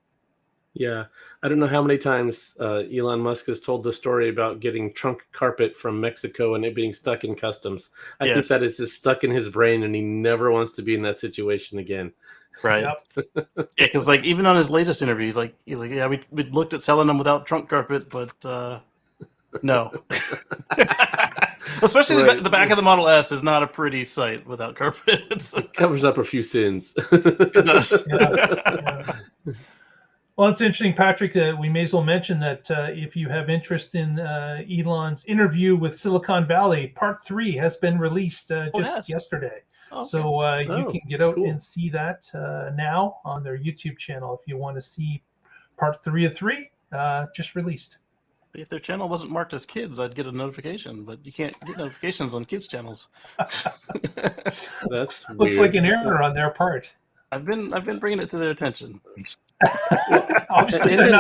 Yeah. I don't know how many times Elon Musk has told the story about getting trunk carpet from Mexico and it being stuck in customs. I think that is just stuck in his brain, and he never wants to be in that situation again. Right. Yep. Yeah, because like even on his latest interview, he's like, yeah, we looked at selling them without trunk carpet, but no. Especially the back of the Model S is not a pretty sight without carpet. It covers up a few sins. It does. Well, it's interesting, Patrick, that we may as well mention that if you have interest in Elon's interview with Silicon Valley, part 3 has been released just yesterday. Oh, okay. So you can get out cool. and see that now on their YouTube channel if you want to see part 3 of 3, just released. If their channel wasn't marked as kids, I'd get a notification, but you can't get notifications on kids' channels. That's looks weird. like an error on their part. I've been bringing it to their attention. Obviously, And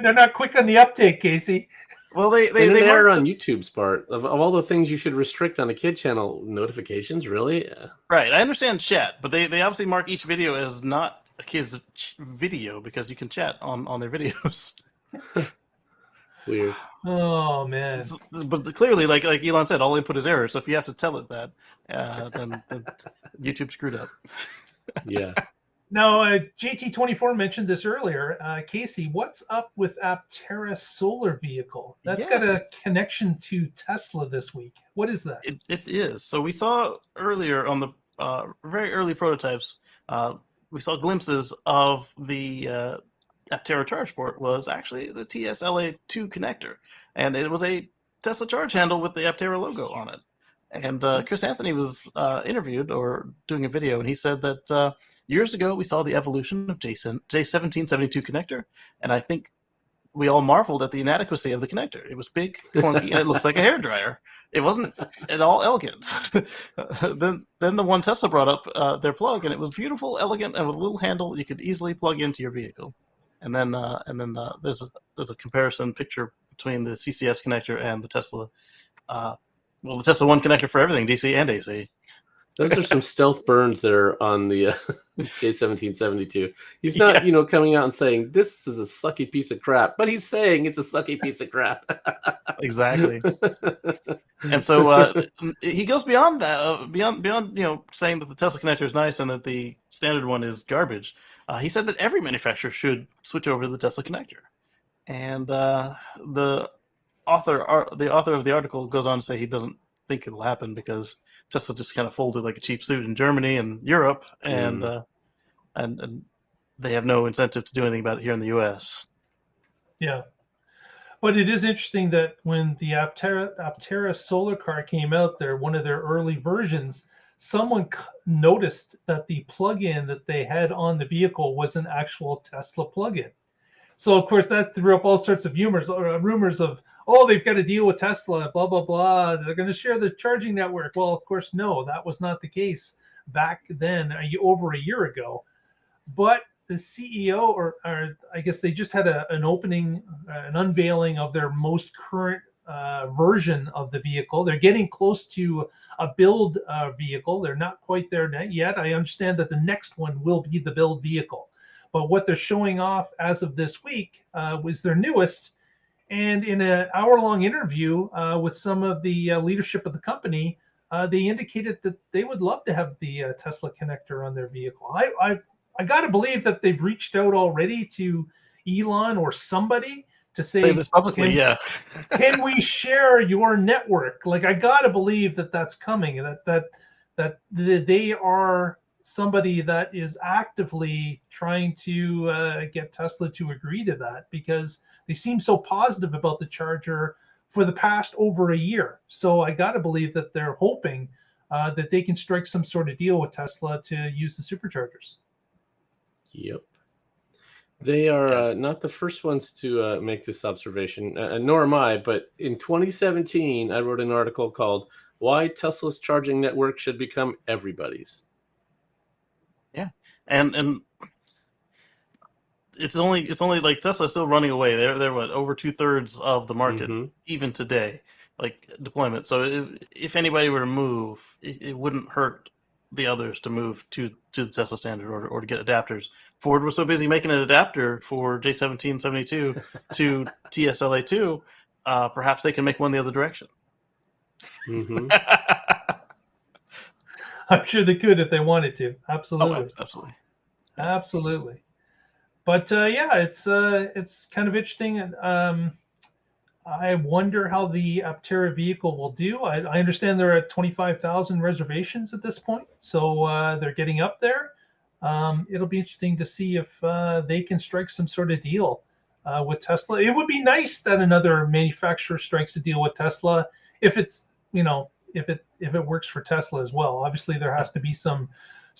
they're not quick on the uptake, Casey. Well, they error on YouTube's part of all the things you should restrict on a kid channel. Notifications, really? Yeah. Right. I understand chat, but they obviously mark each video as not a kid's video because you can chat on their videos. Weird. Oh man! But clearly, like Elon said, all input is error. So if you have to tell it that, then YouTube screwed up. Yeah. Now, JT24 mentioned this earlier. Casey, what's up with Aptera solar vehicle? That's got a connection to Tesla this week. What is that? It is. So we saw earlier on the very early prototypes, we saw glimpses of the Aptera charge port was actually the TSLA2 connector. And it was a Tesla charge handle with the Aptera logo on it. And Chris Anthony was interviewed or doing a video, and he said that years ago we saw the evolution of J1772 connector, and I think we all marveled at the inadequacy of the connector. It was big, clunky, and it looks like a hairdryer. It wasn't at all elegant. Then the one Tesla brought up their plug, and it was beautiful, elegant, and with a little handle you could easily plug into your vehicle. And then there's a comparison picture between the CCS connector and the Tesla. Well, the Tesla One connector for everything, DC and AC. Those are some stealth burns there on the J1772. He's not, coming out and saying, this is a sucky piece of crap, but he's saying it's a sucky piece of crap. Exactly. And so he goes beyond that, beyond saying that the Tesla connector is nice and that the standard one is garbage. He said that every manufacturer should switch over to the Tesla connector. And the author of the article goes on to say he doesn't think it'll happen because Tesla just kind of folded like a cheap suit in Germany and Europe, and they have no incentive to do anything about it here in the U.S. Yeah, but it is interesting that when the Aptera solar car came out, one of their early versions, someone noticed that the plug-in that they had on the vehicle was an actual Tesla plug-in. So of course that threw up all sorts of rumors of, oh, they've got to deal with Tesla, blah, blah, blah. They're going to share the charging network. Well, of course, no, that was not the case back then, over a year ago. But the CEO, or I guess they just had an opening, an unveiling of their most current version of the vehicle. They're getting close to a build vehicle. They're not quite there yet. I understand that the next one will be the build vehicle. But what they're showing off as of this week was their newest. And in an hour-long interview with some of the leadership of the company, they indicated that they would love to have the Tesla connector on their vehicle. I got to believe that they've reached out already to Elon or somebody to say this publicly, can we share your network? Like, I got to believe that that's coming, that they are somebody that is actively trying to get Tesla to agree to that, because they seem so positive about the charger for the past over a year. So I got to believe that they're hoping that they can strike some sort of deal with Tesla to use the superchargers. Yep. They are not the first ones to make this observation, nor am I, but in 2017, I wrote an article called Why Tesla's Charging Network Should Become Everybody's. Yeah. And it's only like Tesla's still running away. They're what, over 2/3 of the market even today, like deployment. So if anybody were to move, it wouldn't hurt the others to move to the Tesla standard or to get adapters. Ford was so busy making an adapter for J1772 to TSLA2, perhaps they can make one the other direction. I'm sure they could if they wanted to. Absolutely. Oh, absolutely. But it's kind of interesting. I wonder how the Aptera vehicle will do. I understand they're at 25,000 reservations at this point, so they're getting up there. It'll be interesting to see if they can strike some sort of deal with Tesla. It would be nice that another manufacturer strikes a deal with Tesla if it's, if it works for Tesla as well. Obviously, there has to be some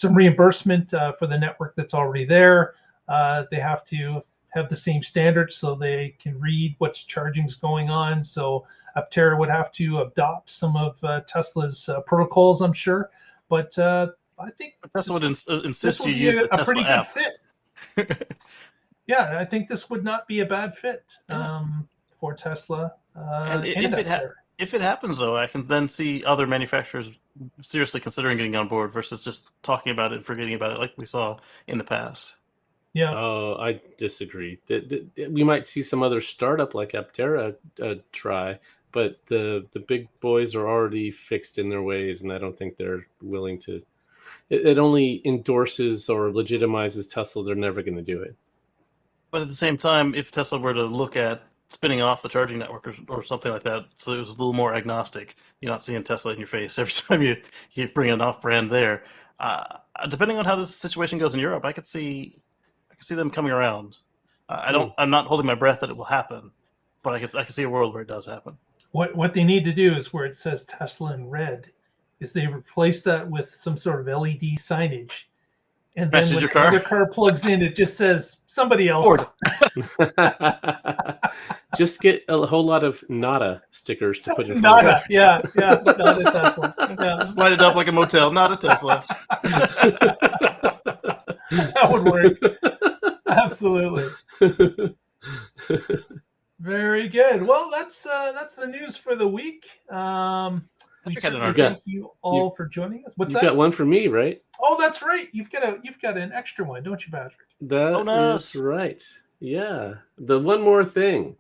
reimbursement for the network that's already there. They have to have the same standards so they can read what's charging's going on. So Aptera would have to adopt some of Tesla's protocols, I'm sure. But I think Tesla would insist this you would be use the a pretty Tesla good app. fit. Yeah, I think this would not be a bad fit for Tesla. And if it happens, though, I can then see other manufacturers seriously considering getting on board versus just talking about it and forgetting about it like we saw in the past. Yeah. Oh, I disagree. We might see some other startup like Aptera try, but the big boys are already fixed in their ways, and I don't think they're willing to. It only endorses or legitimizes Tesla. They're never going to do it. But at the same time, if Tesla were to look at spinning off the charging network or something like that, so it was a little more agnostic, you're not seeing Tesla in your face every time you bring an off-brand there. Depending on how this situation goes in Europe, I could see them coming around. I'm not holding my breath that it will happen, but I can see a world where it does happen. What they need to do is where it says Tesla in red, is they replace that with some sort of LED signage. And then when the car plugs in, it just says somebody else. Just get a whole lot of nada stickers to put in front Nada, of it. yeah, not a Tesla. Yeah. Just light it up like a motel, not a Tesla. That would work. Absolutely. Very good. Well, that's the news for the week. We thank you all for joining us. What's that? You got one for me, right? Oh, that's right. You've got an extra one, don't you, Patrick? That's right. Yeah. The one more thing.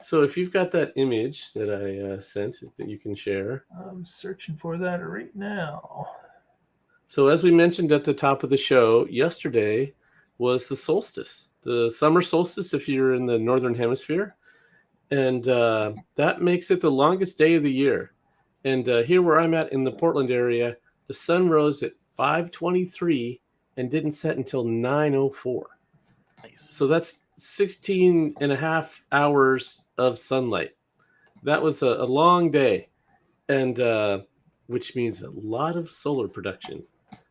So if you've got that image that I sent that you can share. I'm searching for that right now. So as we mentioned at the top of the show, yesterday was the solstice, the summer solstice if you're in the northern hemisphere. And that makes it the longest day of the year. And here where I'm at in the Portland area, the sun rose at 5:23 and didn't set until 9:04. Nice. So that's 16 and a half hours of sunlight. That was a long day, and which means a lot of solar production.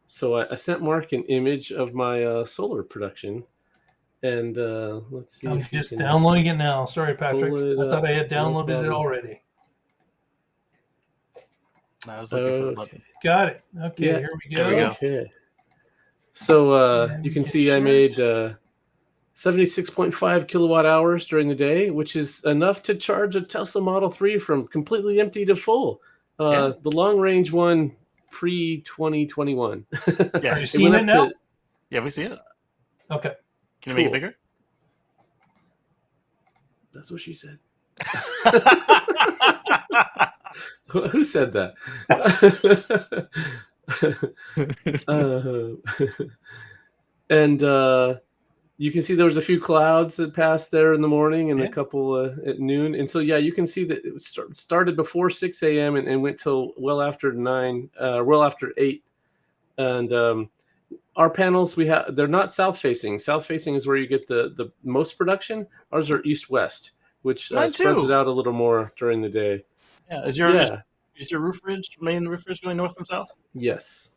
So I sent Mark an image of my solar production. And let's see. I'm just downloading it now. Sorry, Patrick. I thought I had downloaded it already. I was looking for the button. Got it. Okay, Yeah. here we go. There we go. Okay. So you can see I made 76.5 kilowatt hours during the day, which is enough to charge a Tesla Model 3 from completely empty to full. The long range one pre-2021. Yeah, are you seeing it now? Yeah, we see it. Okay. Can you make it bigger? That's what she said. Who said that? And you can see there was a few clouds that passed there in the morning and a couple at noon. And so, you can see that it started before 6 a.m. and went till well after 8. And our panels, they're not south facing. South facing is where you get the most production. Ours are east west, which spreads it out a little more during the day. Yeah. Is your main roof ridge going north and south? Yes.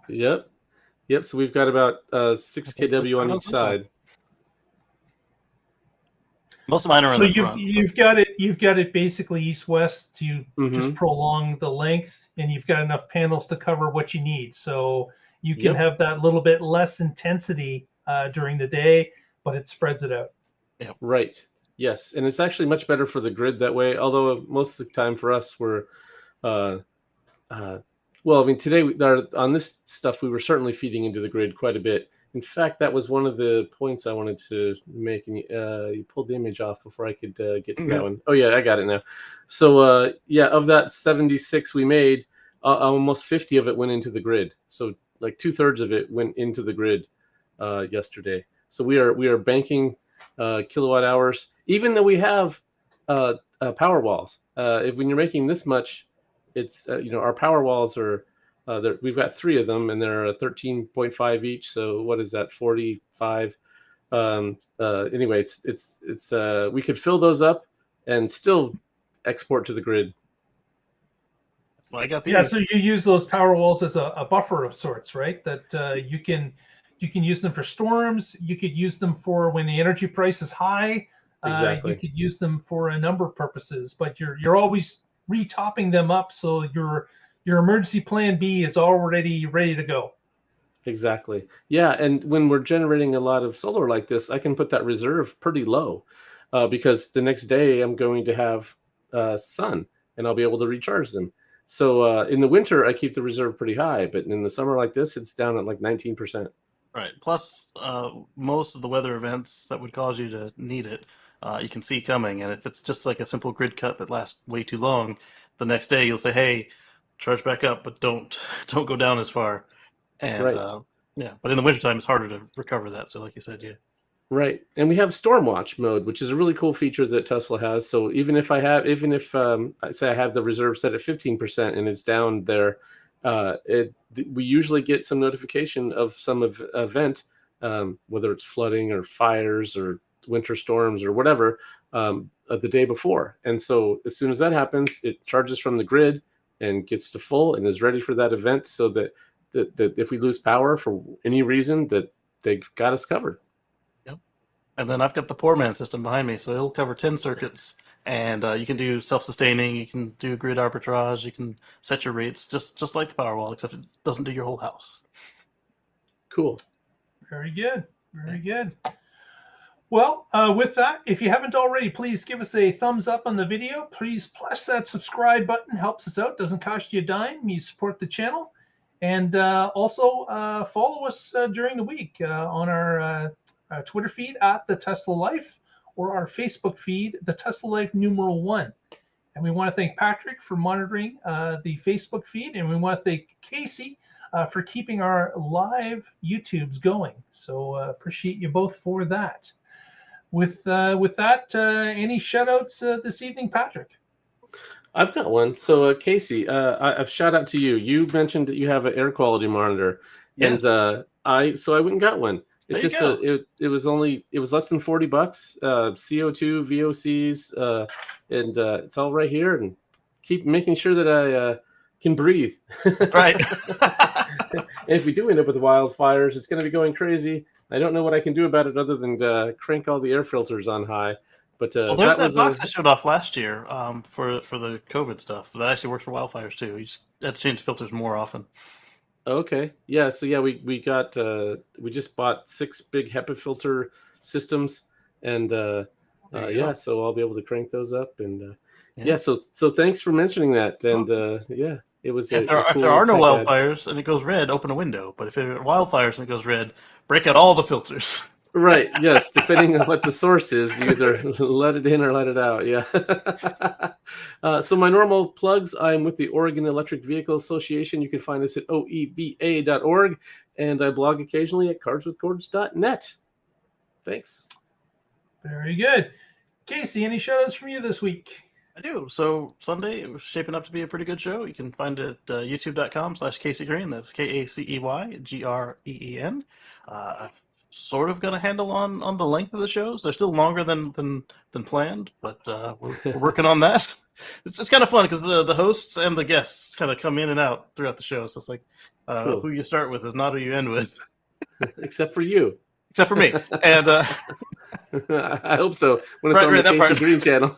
Yep. So we've got about 6 kW on each side. Most of mine are on the front. You've got it basically east-west to just prolong the length, and you've got enough panels to cover what you need. So you can have that little bit less intensity during the day, but it spreads it out. Yeah. Right. Yes, and it's actually much better for the grid that way. Although most of the time for us, we're today on this stuff we were certainly feeding into the grid quite a bit. In fact, that was one of the points I wanted to make, and you pulled the image off before I could get to that one. Oh yeah, I got it now. So of that 76 we made, almost 50 of it went into the grid. So like 2/3 of it went into the grid yesterday. So we are banking kilowatt hours, even though we have power walls. When you're making this much, it's our power walls are We've got 3 of them, and they're 13.5 each. So what is that? 45. Anyway, it's we could fill those up and still export to the grid. That's why I got these. Yeah, so you use those power walls as a buffer of sorts, right? That you can use them for storms. You could use them for when the energy price is high. Exactly. You could use them for a number of purposes, but you're always retopping them up so your emergency plan B is already ready to go. Exactly. Yeah, and when we're generating a lot of solar like this, I can put that reserve pretty low because the next day I'm going to have sun, and I'll be able to recharge them. So in the winter, I keep the reserve pretty high, but in the summer like this, it's down at like 19%. Right. Plus, most of the weather events that would cause you to need it, you can see coming. And if it's just like a simple grid cut that lasts way too long, the next day you'll say, "Hey, charge back up, but don't go down as far." And Right. yeah, but in the wintertime, it's harder to recover that. So, like you said, yeah. Right. And we have storm watch mode, which is a really cool feature that Tesla has. So even if I say I have the reserve set at 15% and it's down there, we usually get some notification of some event, whether it's flooding or fires or winter storms or whatever, the day before. And so as soon as that happens, it charges from the grid and gets to full and is ready for that event, so that if we lose power for any reason, that they've got us covered. Yep. And then I've got the poor man system behind me, so it'll cover 10 circuits, and you can do self-sustaining, you can do grid arbitrage, you can set your rates just like the Powerwall, except it doesn't do your whole house. Cool. Very good. Very good. Well, with that, if you haven't already, please give us a thumbs up on the video. Please press that subscribe button. Helps us out. Doesn't cost you a dime. You support the channel. And also follow us during the week on our Twitter feed at The Tesla Life, or our Facebook feed, The Tesla Life #1. And we want to thank Patrick for monitoring the Facebook feed. And we want to thank Casey for keeping our live YouTubes going. So appreciate you both for that. With that, any shout outs this evening, Patrick? I've got one. So Casey, I've shout out to you. You mentioned that you have an air quality monitor, Yes. and I went and got one. It's There you just it was less than $40, CO2, VOCs, and it's all right here, and keep making sure that I can breathe. Right. And if we do end up with wildfires, it's going to be going crazy. I don't know what I can do about it other than crank all the air filters on high. But Well, there's that box I showed off last year for the COVID stuff. That actually works for wildfires too. You just have to change the filters more often. Okay. Yeah. So yeah, we just bought 6 big HEPA filter systems, and yeah, so I'll be able to crank those up, and yeah. So thanks for mentioning that, and yeah, it was. If there are no wildfires and it goes red, open a window. But if there are wildfires and it goes red, break out all the filters. Right. Yes. Depending on what the source is, you either let it in or let it out. Yeah. So my normal plugs, I'm with the Oregon Electric Vehicle Association. You can find us at oeva.org, and I blog occasionally at cardswithcords.net. Thanks. Very good. Casey, any shout outs from you this week? I do. So Sunday, it was shaping up to be a pretty good show. You can find it at youtube.com/Casey Green. That's KACEYGREEN. I've sort of got a handle on the length of the shows. They're still longer than planned, but we're working on that. It's kind of fun because the hosts and the guests kind of come in and out throughout the show. So it's like Cool. who you start with is not who you end with. Except for you. Except for me. And I hope so. When it's on the Casey Green channel.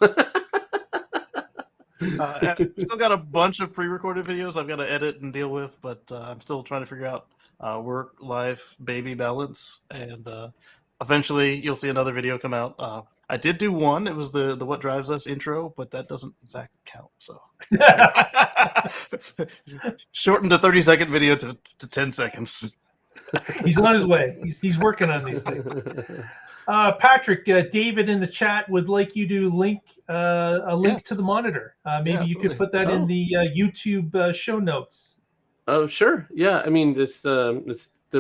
I've still got a bunch of pre-recorded videos I've got to edit and deal with, but I'm still trying to figure out work, life, baby balance, and eventually you'll see another video come out. I did do one. It was the What Drives Us intro, but that doesn't exactly count. So shortened a 30-second video to 10 seconds. He's on his way. He's working on these things. Patrick, David in the chat would like you to link a link to the monitor. Maybe you could put that in the YouTube show notes. Oh, sure. Yeah. I mean, there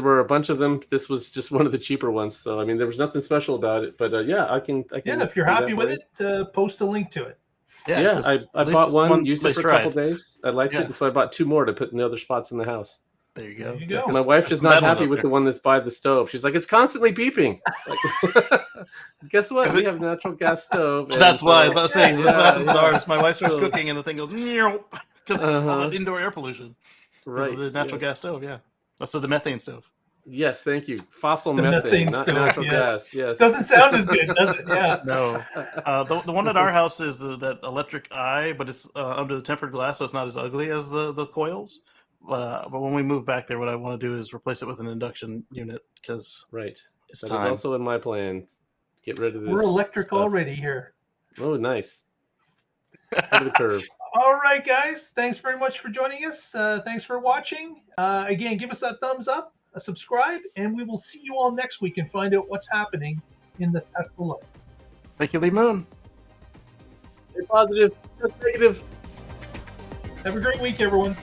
were a bunch of them. This was just one of the cheaper ones. So, I mean, there was nothing special about it. But yeah, I can. Yeah, if you're happy with it, post a link to it. Yeah, I at least bought it's one, used it place for a couple drive. days. I liked it, and so I bought 2 more to put in the other spots in the house. There you go. There you go. 'cause My wife there's is some not bad ones happy out with there. the one that's by the stove. She's like, it's constantly beeping. Like, guess what? Is We it- have a natural gas stove. So that's why I was about to say. Yeah, That's what happens with yeah. ours. My wife starts So- cooking, and the thing goes because all Uh-huh. that indoor air pollution. Because Right. of the natural yes. gas stove. Yeah, that's the methane stove. Yes, thank you. Fossil The methane, methane not stove, natural yes. gas. Yes. Doesn't sound as good, does it? Yeah. No, the one at our house is that electric eye, but it's under the tempered glass, so it's not as ugly as the coils. But when we move back there, what I want to do is replace it with an induction unit because Right. it's That time. is also in my plan. Get rid of this. We're electric stuff. already here. Oh, nice. Ahead of the curve. All right, guys. Thanks very much for joining us. Thanks for watching. Again, give us that thumbs up, a subscribe, and we will see you all next week and find out what's happening in the Tesla life. Thank you, Lee Moon. Stay positive. Stay negative. Have a great week, everyone.